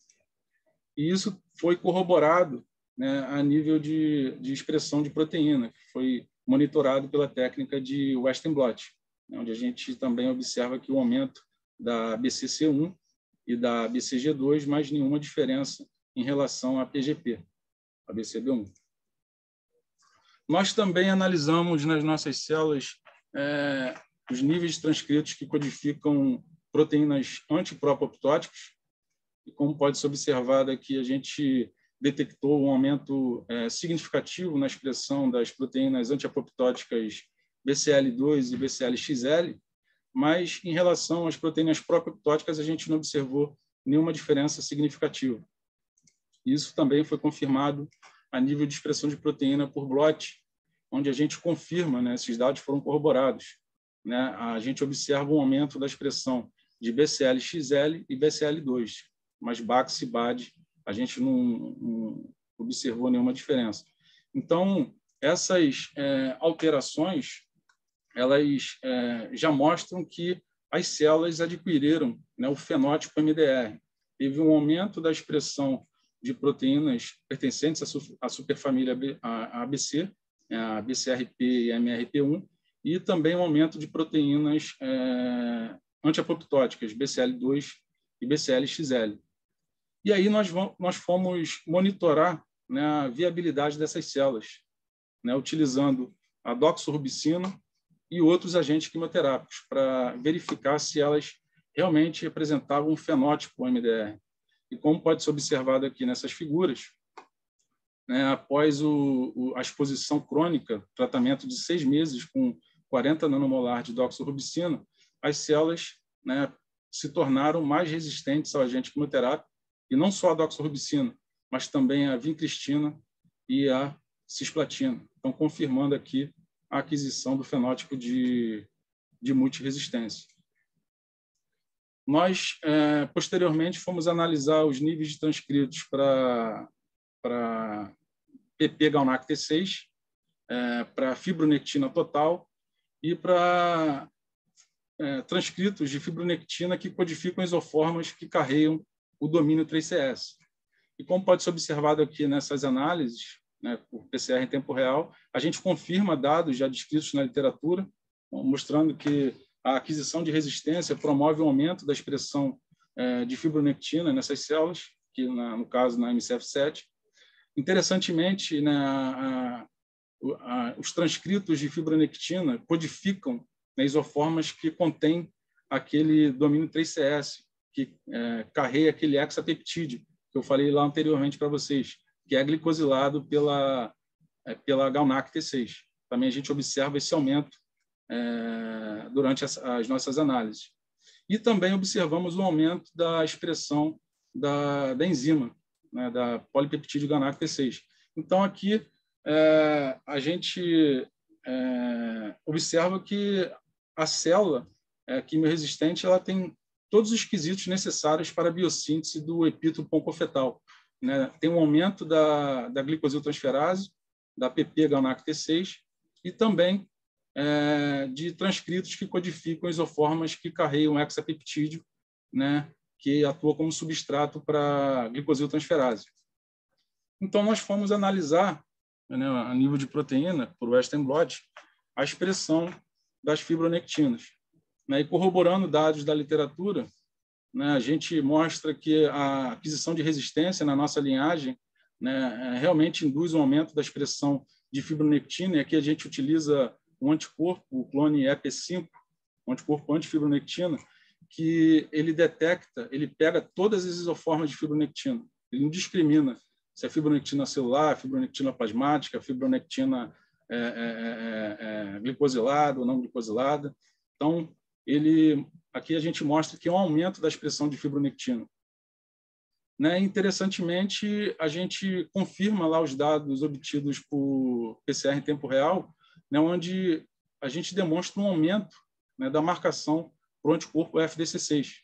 E isso foi corroborado, né, a nível de expressão de proteína, que foi monitorado pela técnica de Western blot, né, onde a gente também observa que o aumento da BCC1 e da BCG2, mas nenhuma diferença em relação à PGP, a BCB1. Nós também analisamos nas nossas células os níveis de transcritos que codificam proteínas antiproapoptóticas, e como pode ser observado aqui, a gente detectou um aumento significativo na expressão das proteínas antiapoptóticas BCL2 e BCL-XL, mas em relação às proteínas proapoptóticas, a gente não observou nenhuma diferença significativa. Isso também foi confirmado a nível de expressão de proteína por blot, onde a gente confirma, né, esses dados foram corroborados, né, a gente observa um aumento da expressão de BCL-XL e BCL2, mas BAX e BAD a gente não observou nenhuma diferença. Então, essas alterações elas já mostram que as células adquiriram, né, o fenótipo MDR. Teve um aumento da expressão de proteínas pertencentes à superfamília ABC, a BCRP e MRP1, e também um aumento de proteínas antiapoptóticas, BCL2 e BCL-XL. E aí nós fomos monitorar, né, a viabilidade dessas células, né, utilizando a doxorubicina e outros agentes quimioterápicos para verificar se elas realmente representavam um fenótipo MDR. E como pode ser observado aqui nessas figuras, né, após a exposição crônica, tratamento de 6 meses com 40 nanomolar de doxorubicina, as células, né, se tornaram mais resistentes ao agente quimioterápico, e não só a doxorubicina, mas também a vincristina e a cisplatina. Então, confirmando aqui a aquisição do fenótipo de multiresistência. Nós, posteriormente, fomos analisar os níveis de transcritos para PP GalNAc T6, para fibronectina total e para transcritos de fibronectina que codificam isoformas que carregam o domínio 3CS. E como pode ser observado aqui nessas análises, né, por PCR em tempo real, a gente confirma dados já descritos na literatura, mostrando que a aquisição de resistência promove o aumento da expressão de fibronectina nessas células, que no caso na MCF7. Interessantemente, né, os transcritos de fibronectina codificam, né, isoformas que contêm aquele domínio 3CS, que carrega aquele hexapeptídeo que eu falei lá anteriormente para vocês, que é glicosilado pela GalNAc T6. Também a gente observa esse aumento durante as nossas análises. E também observamos o aumento da expressão da enzima, né, da polipeptídeo GalNAc T6. Então, aqui a gente observa que a célula quimioresistente ela tem todos os quesitos necessários para a biossíntese do epítopo oncofetal, né? Tem um aumento da glicosiltransferase, da PP GalNAc T6 e também de transcritos que codificam isoformas que carregam hexapeptídeo, né, que atua como substrato para glicosiltransferase. Então, nós fomos analisar né, a nível de proteína, por Western blot, a expressão das fibronectinas. Né? E corroborando dados da literatura, né, a gente mostra que a aquisição de resistência na nossa linhagem, né, realmente induz um aumento da expressão de fibronectina, e aqui a gente utiliza um anticorpo, o clone EP5, um anticorpo antifibronectina, que ele detecta, ele pega todas as isoformas de fibronectina, ele não discrimina se é fibronectina celular, fibronectina plasmática, fibronectina glicosilada ou não glicosilada. Então, aqui a gente mostra que é um aumento da expressão de fibronectina. Né? Interessantemente, a gente confirma lá os dados obtidos por PCR em tempo real, né, onde a gente demonstra um aumento, né, da marcação para o anticorpo FDC6,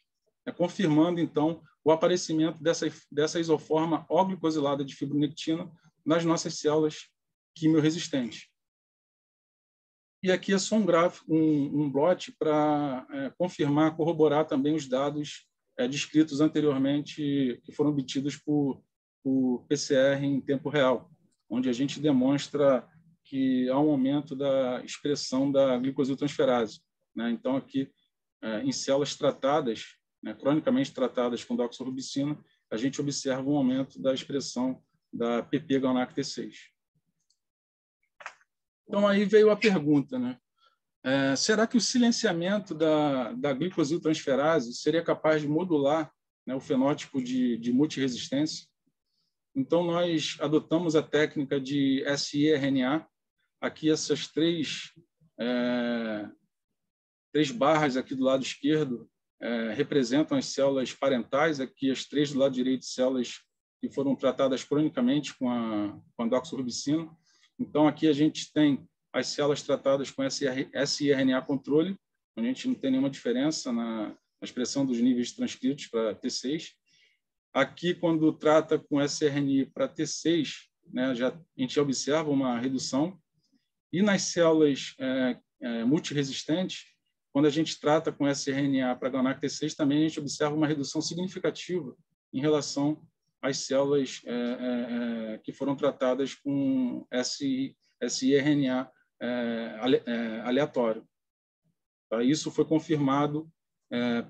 né, confirmando, então, o aparecimento dessa isoforma O-glicosilada de fibronectina nas nossas células quimiorresistentes. E aqui é só um gráfico, um plot para confirmar, corroborar também os dados descritos anteriormente, que foram obtidos por PCR em tempo real, onde a gente demonstra que há um aumento da expressão da glicosiltransferase. Né? Então, aqui, em células tratadas, né, cronicamente tratadas com doxorubicina, a gente observa um aumento da expressão da PP-GalNAc-T6. Então, aí veio a pergunta, né? Será que o silenciamento da glicosiltransferase seria capaz de modular, né, o fenótipo de multiresistência? Então, nós adotamos a técnica de siRNA. Aqui, essas três barras aqui do lado esquerdo representam as células parentais, aqui as três do lado direito, células que foram tratadas cronicamente com a doxorubicina. Então, aqui a gente tem as células tratadas com siRNA controle, onde a gente não tem nenhuma diferença na expressão dos níveis de transcritos para T6. Aqui, quando trata com siRNA para T6, né, a gente observa uma redução. E nas células multiresistentes, quando a gente trata com siRNA para GalNAc-T6, também a gente observa uma redução significativa em relação às células que foram tratadas com siRNA aleatório. Tá? Isso foi confirmado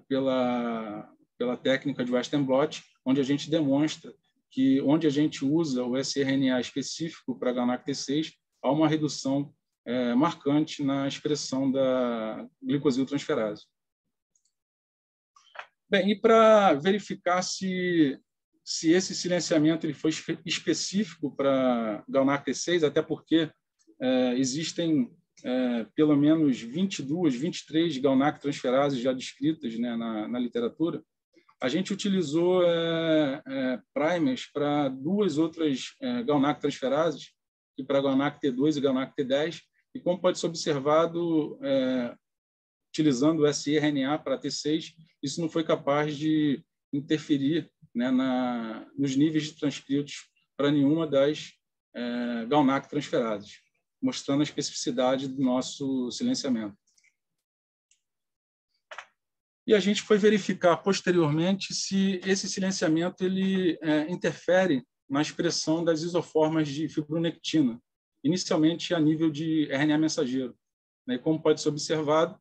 pela técnica de Western blot, onde a gente demonstra que, onde a gente usa o siRNA específico para GalNAc-T6, há uma redução marcante na expressão da glicosiltransferase. Bem, e para verificar se esse silenciamento ele foi específico para GalNAc-T6, até porque existem pelo menos 22, 23 GalNAc-transferases já descritas, né, na literatura, a gente utilizou primers para duas outras GalNAc-transferases, que para GalNAc-T2 e GalNAc-T10, e como pode ser observado, utilizando o siRNA para T6, isso não foi capaz de interferir, né, nos níveis de transcritos para nenhuma das GalNAc-transferases, mostrando a especificidade do nosso silenciamento. E a gente foi verificar posteriormente se esse silenciamento ele interfere na expressão das isoformas de fibronectina, inicialmente a nível de RNA mensageiro. E como pode ser observado,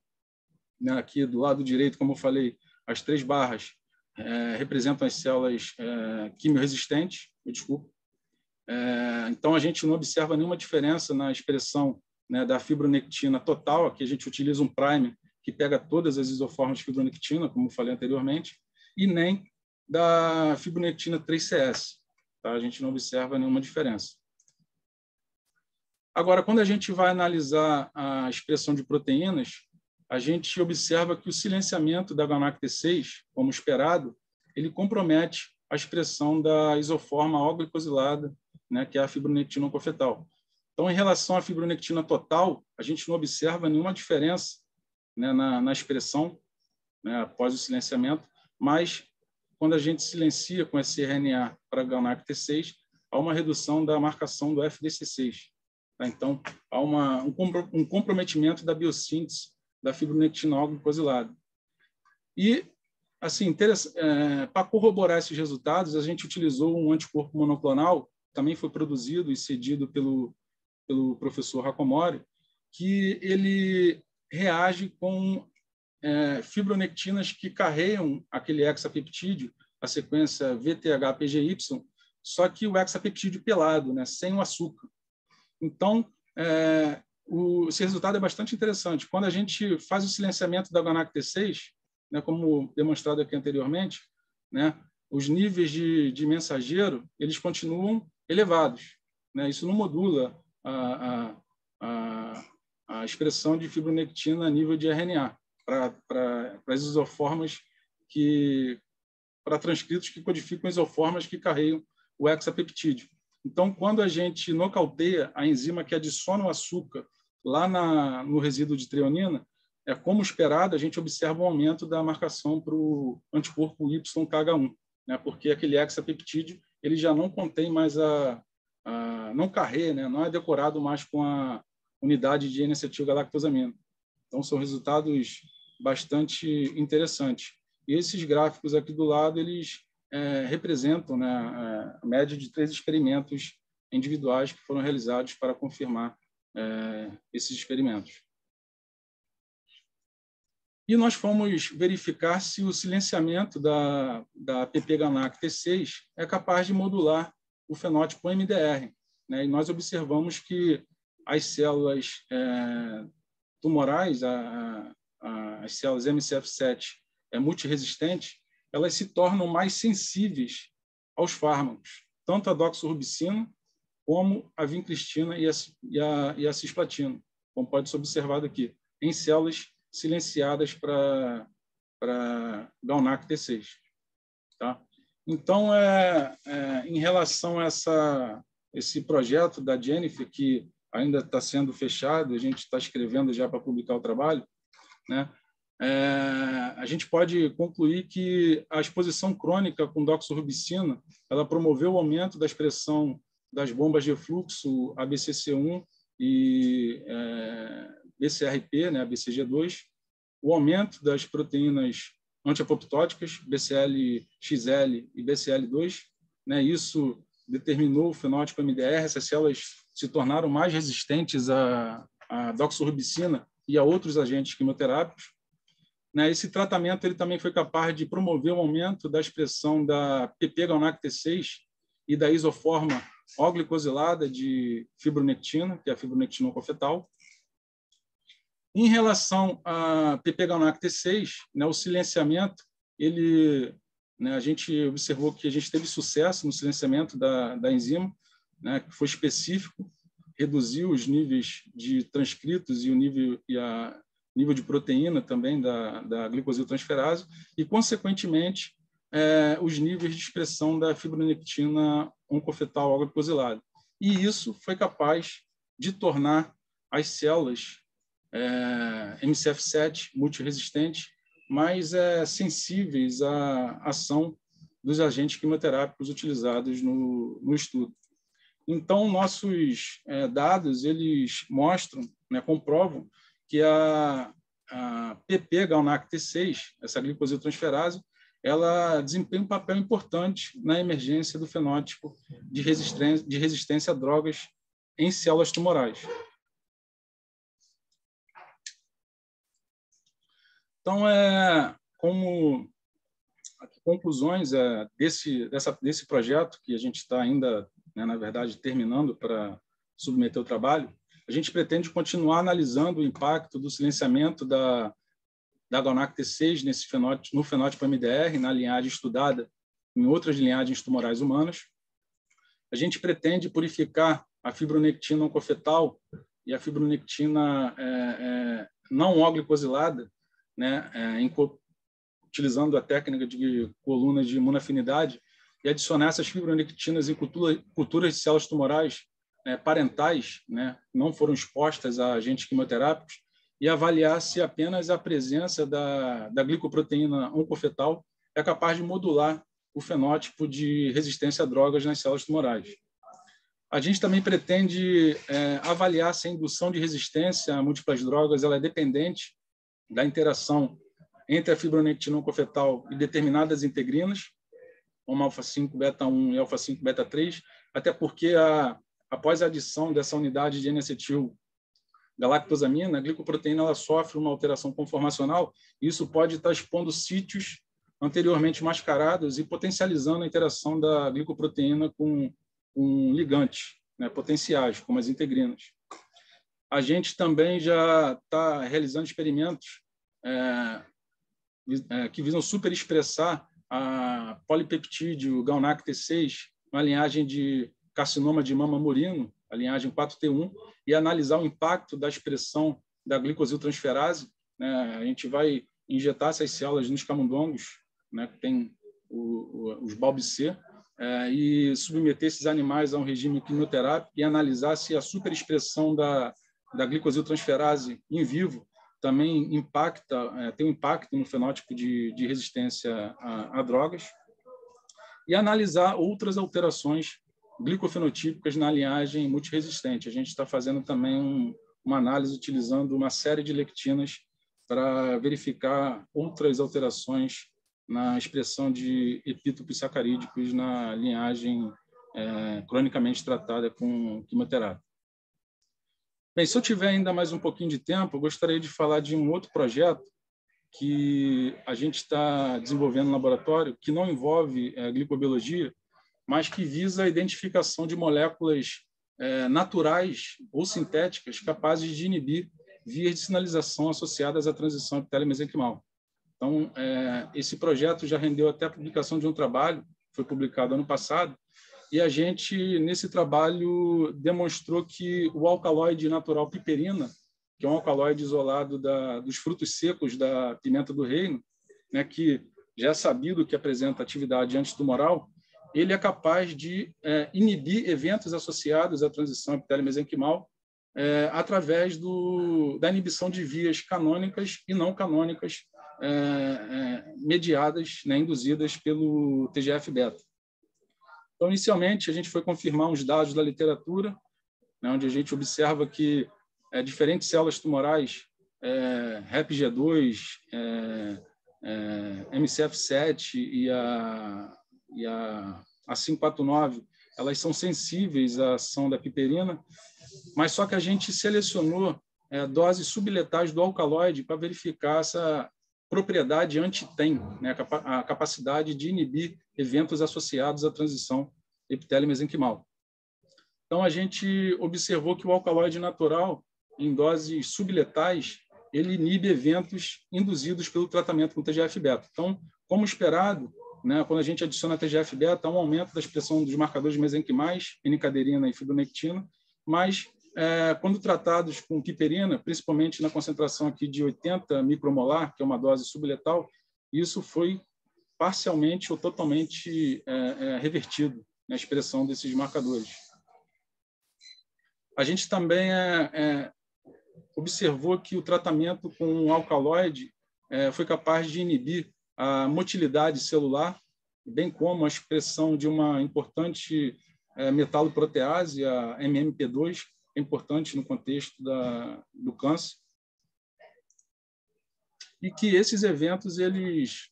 né, aqui do lado direito, como eu falei, as três barras representam as células quimiorresistentes, desculpa. Então, a gente não observa nenhuma diferença na expressão, né, da fibronectina total. Aqui a gente utiliza um primer que pega todas as isoformas de fibronectina, como eu falei anteriormente, e nem da fibronectina 3CS. Tá? A gente não observa nenhuma diferença. Agora, quando a gente vai analisar a expressão de proteínas, a gente observa que o silenciamento da GalNAc-T6, como esperado, ele compromete a expressão da isoforma O-glicosilada, né, que é a fibronectina oncofetal. Então, em relação à fibronectina total, a gente não observa nenhuma diferença, né, na expressão, né, após o silenciamento, mas quando a gente silencia com siRNA para GalNAc-T6, há uma redução da marcação do FDC6. Tá? Então, há um comprometimento da biossíntese da fibronectina O-glicosilada. E, assim, para corroborar esses resultados, a gente utilizou um anticorpo monoclonal, também foi produzido e cedido pelo pelo professor Hakomori, que ele reage com fibronectinas que carregam aquele hexapeptídeo, a sequência VTH-PGY, só que o hexapeptídeo pelado, né, sem o açúcar. Então, esse resultado é bastante interessante. Quando a gente faz o silenciamento da GONAC-T6, né, como demonstrado aqui anteriormente, né, os níveis de mensageiro eles continuam elevados, né? Isso não modula a expressão de fibronectina a nível de RNA para as isoformas para transcritos que codificam isoformas que carregam o hexapeptídeo. Então, quando a gente nocauteia a enzima que adiciona o açúcar lá no resíduo de treonina, como esperado, a gente observa um aumento da marcação para o anticorpo YKH1, né? Porque aquele hexapeptídeo ele já não contém mais não carrega, né? Não é decorado mais com a unidade de N-acetilgalactosamina. Então, são resultados bastante interessantes. E esses gráficos aqui do lado, eles representam, né, a média de 3 experimentos individuais que foram realizados para confirmar esses experimentos. E nós fomos verificar se o silenciamento da PP-GANAC-T6 é capaz de modular o fenótipo MDR, né? E nós observamos que as células tumorais, as células MCF7 multiresistentes, elas se tornam mais sensíveis aos fármacos, tanto a doxorubicina como a vincristina e a cisplatina, como pode ser observado aqui, em células silenciadas para GANAC-T6. Tá? Então, em relação a esse projeto da Jennifer, que ainda está sendo fechado, a gente está escrevendo já para publicar o trabalho, né? A gente pode concluir que a exposição crônica com doxorubicina ela promoveu o aumento da expressão das bombas de fluxo ABCC1 e BCRP, né, BCG2, o aumento das proteínas antiapoptóticas, BCL-XL e BCL2, né, isso determinou o fenótipo MDR, essas células se tornaram mais resistentes à doxorubicina e a outros agentes quimioterápicos. Esse tratamento ele também foi capaz de promover o aumento da expressão da PP-GANAC-T6 e da isoforma O-glicosilada de fibronectina, que é a fibronectina oncofetal. Em relação a PP-GANAC-T6, né, o silenciamento, a gente observou que a gente teve sucesso no silenciamento da enzima, né, que foi específico, reduziu os níveis de transcritos e o nível de proteína também da glicosiltransferase e, consequentemente, os níveis de expressão da fibronectina oncofetal O-glicosilada. E isso foi capaz de tornar as células MCF7 multiresistentes mais sensíveis à ação dos agentes quimioterápicos utilizados no estudo. Então, nossos dados eles mostram, né, comprovam que a PP-GANAC-T6, essa glicosiltransferase, ela desempenha um papel importante na emergência do fenótipo de resistência a drogas em células tumorais. Então, como conclusões desse projeto, que a gente está ainda, né, na verdade, terminando para submeter o trabalho, a gente pretende continuar analisando o impacto do silenciamento da GANAC-T6 no fenótipo MDR, na linhagem estudada em outras linhagens tumorais humanas. A gente pretende purificar a fibronectina oncofetal e a fibronectina não O-glicosilada, né, utilizando a técnica de coluna de imunoafinidade, e adicionar essas fibronectinas em culturas de células tumorais parentais, né, não foram expostas a agentes quimioterápicos, e avaliar se apenas a presença da glicoproteína oncofetal é capaz de modular o fenótipo de resistência a drogas nas células tumorais. A gente também pretende avaliar se a indução de resistência a múltiplas drogas ela é dependente da interação entre a fibronectina oncofetal e determinadas integrinas, como alfa-5 beta-1 e alfa-5 beta-3, até porque a após a adição dessa unidade de N-acetil galactosamina, a glicoproteína ela sofre uma alteração conformacional, e isso pode estar expondo sítios anteriormente mascarados e potencializando a interação da glicoproteína com ligantes, né, potenciais, como as integrinas. A gente também já está realizando experimentos que visam superexpressar a polipeptídeo GalNAc-T6, uma linhagem de carcinoma de mama murino, a linhagem 4T1, e analisar o impacto da expressão da glicosiltransferase. Né? A gente vai injetar essas células nos camundongos, né, que tem os BALB-C, e submeter esses animais a um regime quimioterápico e analisar se a superexpressão da glicosiltransferase em vivo também tem um impacto no fenótipo de resistência a drogas, e analisar outras alterações glicofenotípicas na linhagem multiresistente. A gente está fazendo também uma análise utilizando uma série de lectinas para verificar outras alterações na expressão de epítopos sacarídicos na linhagem cronicamente tratada com quimioterapia. Bem, se eu tiver ainda mais um pouquinho de tempo, eu gostaria de falar de um outro projeto que a gente está desenvolvendo no laboratório, que não envolve glicobiologia, mas que visa a identificação de moléculas naturais ou sintéticas capazes de inibir vias de sinalização associadas à transição epitélio-mesenquimal. Então, esse projeto já rendeu até a publicação de um trabalho, foi publicado ano passado, e a gente, nesse trabalho, demonstrou que o alcaloide natural piperina, que é um alcaloide isolado dos frutos secos da pimenta do reino, né, que já é sabido que apresenta atividade antitumoral, ele é capaz de inibir eventos associados à transição epitélio-mesenquimal através da inibição de vias canônicas e não canônicas mediadas, né, induzidas pelo TGF-beta. Então, inicialmente, a gente foi confirmar uns dados da literatura, né, onde a gente observa que diferentes células tumorais, REPG2, MCF7 e a 549, elas são sensíveis à ação da piperina, mas só que a gente selecionou doses subletais do alcaloide para verificar essa propriedade anti-TEM, né, a capacidade de inibir eventos associados à transição epitélio-mesenquimal. Então, a gente observou que o alcaloide natural, em doses subletais, ele inibe eventos induzidos pelo tratamento com TGF-beta. Então, como esperado, né, quando a gente adiciona TGF-beta, há um aumento da expressão dos marcadores mesenquimais, N-caderina e fibronectina, mas quando tratados com piperina, principalmente na concentração aqui de 80 micromolar, que é uma dose subletal, isso foi parcialmente ou totalmente revertido na expressão desses marcadores. A gente também observou que o tratamento com alcaloide foi capaz de inibir a motilidade celular, bem como a expressão de uma importante metaloprotease, a MMP2, é importante no contexto do câncer, e que esses eventos eles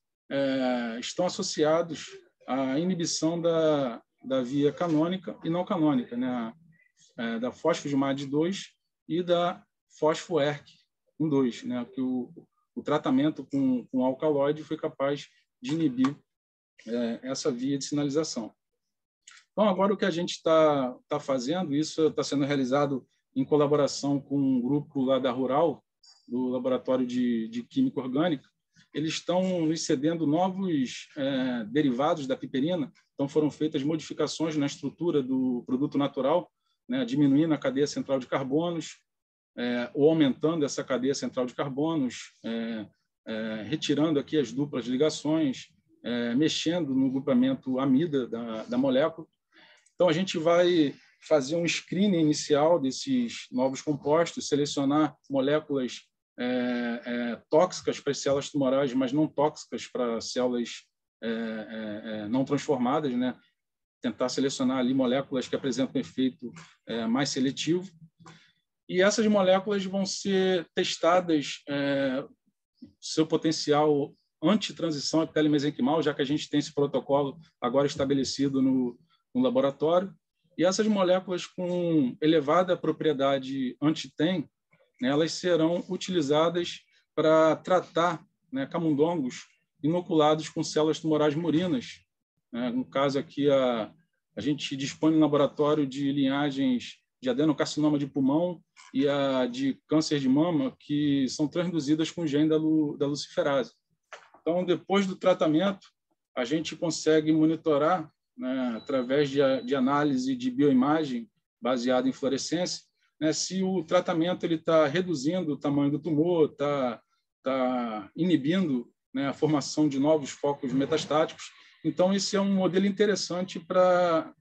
estão associados à inibição da via canônica e não canônica, né? Da fosfodimade-2 e da fosfo-ERK-2, né? Que o tratamento com alcaloide foi capaz de inibir essa via de sinalização. Então, agora o que a gente está fazendo, isso está sendo realizado em colaboração com um grupo lá da Rural, do Laboratório de Química Orgânica. Eles estão nos cedendo novos derivados da piperina, então foram feitas modificações na estrutura do produto natural, né, diminuindo a cadeia central de carbonos, ou aumentando essa cadeia central de carbonos, retirando aqui as duplas ligações, mexendo no grupamento amida da molécula. Então, a gente vai fazer um screening inicial desses novos compostos, selecionar moléculas tóxicas para as células tumorais, mas não tóxicas para células não transformadas, né? Tentar selecionar ali moléculas que apresentam efeito mais seletivo. E essas moléculas vão ser testadas seu potencial antitransição epitélio-mesenquimal, já que a gente tem esse protocolo agora estabelecido no laboratório, E essas moléculas com elevada propriedade anti-TEM, né, elas serão utilizadas para tratar, né, camundongos inoculados com células tumorais murinas. Né? No caso aqui, a gente dispõe no laboratório de linhagens de adenocarcinoma de pulmão e a de câncer de mama, que são transduzidas com o gene da luciferase. Então, depois do tratamento, a gente consegue monitorar, né, através de análise de bioimagem baseada em fluorescência, né, se o tratamento está reduzindo o tamanho do tumor, está inibindo, né, a formação de novos focos metastáticos. Então, esse é um modelo interessante para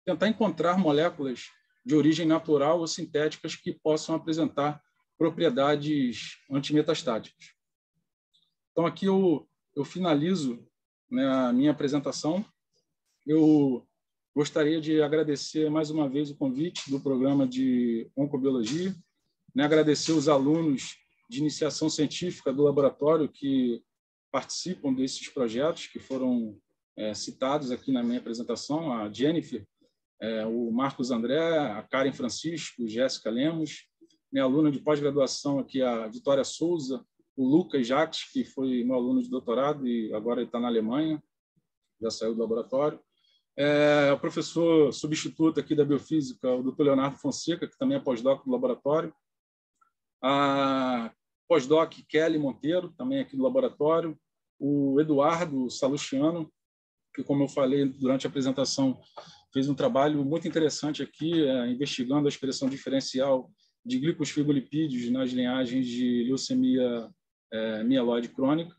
tentar encontrar moléculas de origem natural ou sintéticas que possam apresentar propriedades antimetastáticas. Então, aqui eu finalizo, né, a minha apresentação. Eu gostaria de agradecer mais uma vez o convite do programa de oncobiologia, né, agradecer os alunos de iniciação científica do laboratório que participam desses projetos que foram citados aqui na minha apresentação, a Jennifer, o Marcos André, a Karen Francisco, Jéssica Lemos, minha aluna de pós-graduação aqui, a Vitória Souza, o Lucas Jacques, que foi meu aluno de doutorado e agora ele está na Alemanha, já saiu do laboratório. O professor substituto aqui da Biofísica, o Dr. Leonardo Fonseca, que também é pós-doc do laboratório. A pós-doc Kelly Monteiro, também aqui do laboratório. O Eduardo Salustiano, que, como eu falei durante a apresentação, fez um trabalho muito interessante aqui, investigando a expressão diferencial de glicosfingolipídios nas linhagens de leucemia mieloide crônica.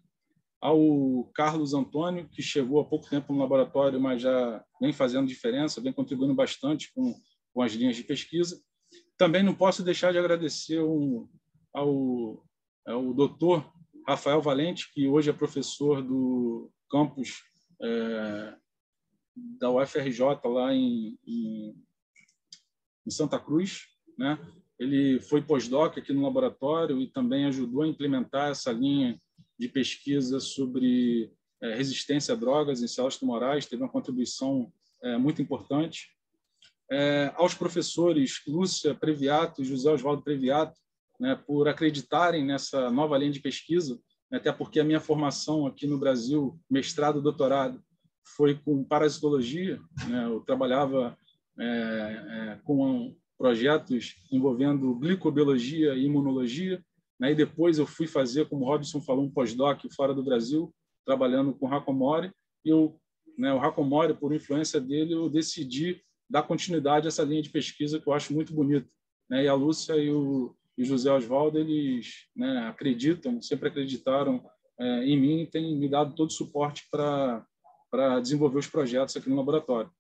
Ao Carlos Antônio, que chegou há pouco tempo no laboratório, mas já vem fazendo diferença, vem contribuindo bastante com as linhas de pesquisa. Também não posso deixar de agradecer ao doutor Rafael Valente, que hoje é professor do campus da UFRJ, lá em Santa Cruz, né? Ele foi pós-doc aqui no laboratório e também ajudou a implementar essa linha de pesquisa sobre resistência a drogas em células tumorais, teve uma contribuição muito importante. Aos professores Lúcia Previato e José Oswaldo Previato, né, por acreditarem nessa nova linha de pesquisa, até porque a minha formação aqui no Brasil, mestrado e doutorado, foi com parasitologia, né? Eu trabalhava com projetos envolvendo glicobiologia e imunologia, né? E depois eu fui fazer, como o Robson falou, um pós-doc fora do Brasil, trabalhando com Hakomori, e o Hakomori, por influência dele, eu decidi dar continuidade a essa linha de pesquisa que eu acho muito bonita, né? E a Lúcia e o José Oswaldo, eles, né, acreditam, sempre acreditaram em mim e têm me dado todo o suporte para desenvolver os projetos aqui no laboratório.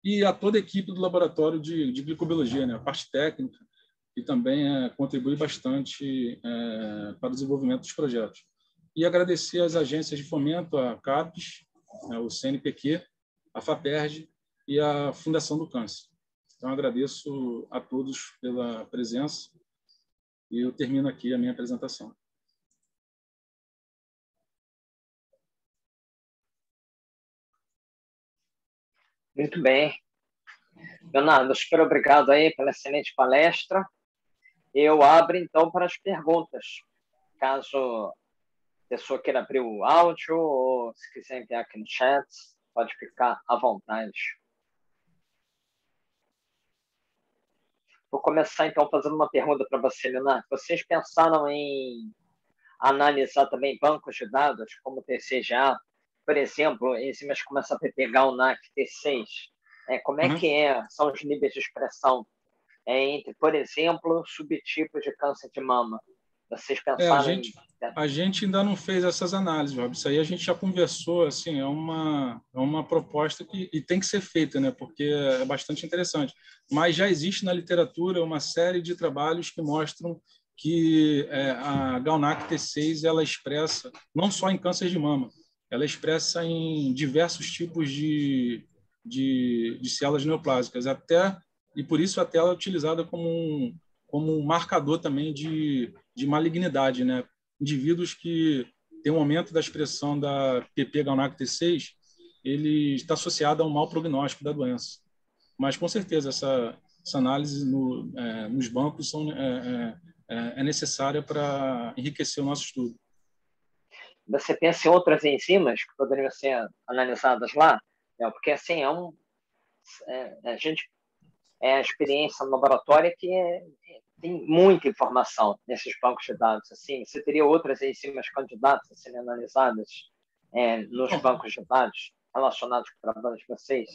E a toda a equipe do laboratório de glicobiologia, né, a parte técnica, que também contribui bastante para o desenvolvimento dos projetos. E agradecer às agências de fomento, a CAPES, o CNPq, a FAPERJ e a Fundação do Câncer. Então, agradeço a todos pela presença e eu termino aqui a minha apresentação. Muito bem. Leonardo, super obrigado aí pela excelente palestra. Eu abro, então, para as perguntas. Caso a pessoa queira abrir o áudio ou se quiser enviar aqui no chat, pode ficar à vontade. Vou começar, então, fazendo uma pergunta para você, Leonardo. Vocês pensaram em analisar também bancos de dados, como o TCGA, por exemplo, enzimas como essa PPGalNAc T6? Como é que são os níveis de expressão entre, por exemplo, subtipos de câncer de mama? Vocês pensaram a gente ainda não fez essas análises, Rob. Isso aí a gente já conversou, assim, é uma proposta que tem que ser feita, né? Porque é bastante interessante. Mas já existe na literatura uma série de trabalhos que mostram que a GalNAc T6 ela expressa não só em câncer de mama, ela expressa em diversos tipos de células neoplásicas, e por isso até ela é utilizada como um marcador também de malignidade, né? Indivíduos que têm um aumento da expressão da PP GalNAc T6, ele está associado a um mau prognóstico da doença. Mas, com certeza, essa análise nos bancos é necessária para enriquecer o nosso estudo. Você pensa em outras enzimas que poderiam ser analisadas lá? Porque, assim, a experiência no laboratório que tem muita informação nesses bancos de dados. Assim, você teria outras enzimas candidatas a serem analisadas nos bancos de dados relacionados com o trabalho de vocês?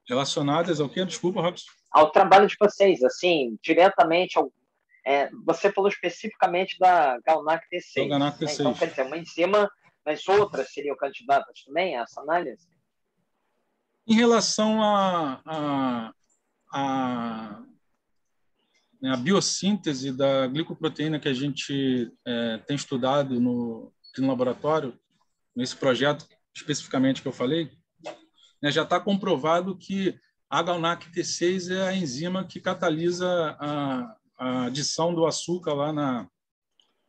Relacionadas ao quê? Desculpa, Robson. Ao trabalho de vocês, assim, diretamente ao... você falou especificamente da GalNAc T6. GalNAc T6. Então, quer dizer, uma enzima, mas outras seriam candidatas também a essa análise? Em relação à biossíntese da glicoproteína que a gente tem estudado aqui no laboratório, nesse projeto especificamente que eu falei, já está comprovado que a GalNAc T6 é a enzima que catalisa a adição do açúcar lá na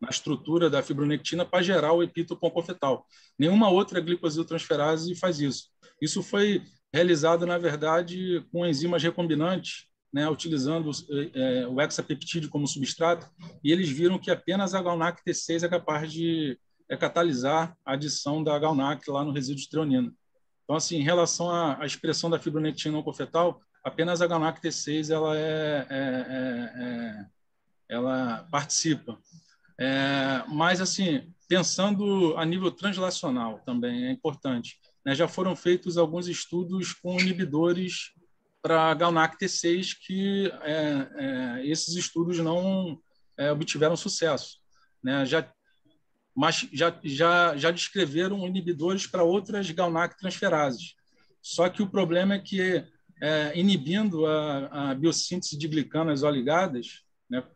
estrutura da fibronectina para gerar o epítopo oncofetal. Nenhuma outra glicosiltransferase faz isso. Isso foi realizado, na verdade, com enzimas recombinantes, utilizando o hexapeptídeo como substrato, e eles viram que apenas a GalNAc T6 é capaz de catalisar a adição da GalNAc lá no resíduo de treonina. Então, assim, em relação à expressão da fibronectina oncofetal, apenas a GalNAc T6 ela participa. Mas, assim, pensando a nível translacional também é importante. Já foram feitos alguns estudos com inibidores para a GalNAc T6 que esses estudos não obtiveram sucesso. Mas já descreveram inibidores para outras GalNAc transferases. Só que o problema é que, inibindo a biossíntese de glicanas oligadas,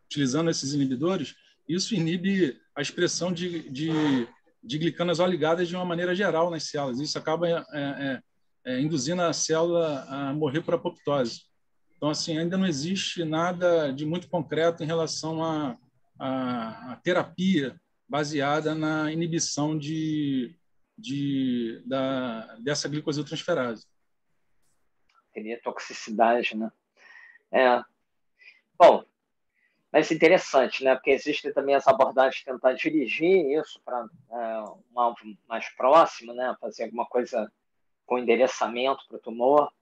utilizando esses inibidores, isso inibe a expressão de glicanas oligadas de uma maneira geral nas células. Isso acaba induzindo a célula a morrer por apoptose. Então, assim, ainda não existe nada de muito concreto em relação à terapia baseada na inibição dessa glicosiltransferase. Teria toxicidade, né? Bom, mas interessante, né? Porque existem também as abordagens de tentar dirigir isso para um alvo mais próximo, né? Fazer alguma coisa com endereçamento para o tumor.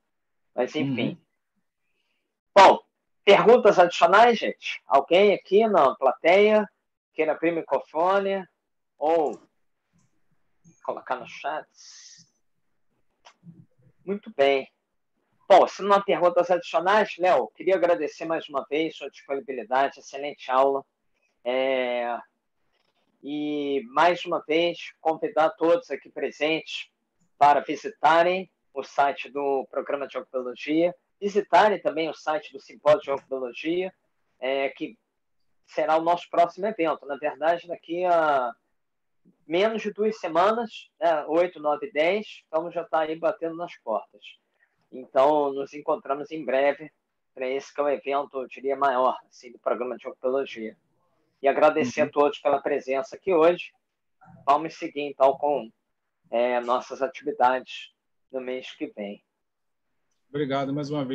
Mas, enfim. Bom, perguntas adicionais, gente? Alguém aqui na plateia queira abrir o microfone ou colocar no chat? Muito bem. Bom, se não há perguntas adicionais, Léo, queria agradecer mais uma vez sua disponibilidade, excelente aula. E, mais uma vez, convidar todos aqui presentes para visitarem o site do Programa de Oncobiologia, visitarem também o site do Simpósio de Oncobiologia, que será o nosso próximo evento. Na verdade, daqui a menos de 2 semanas, 8, 9, 10, então já está aí batendo nas portas. Então, nos encontramos em breve para esse que é o evento, eu diria, maior assim, do Programa de Oncobiologia. E agradecer a todos pela presença aqui hoje. Vamos seguir, então, com nossas atividades no mês que vem. Obrigado mais uma vez.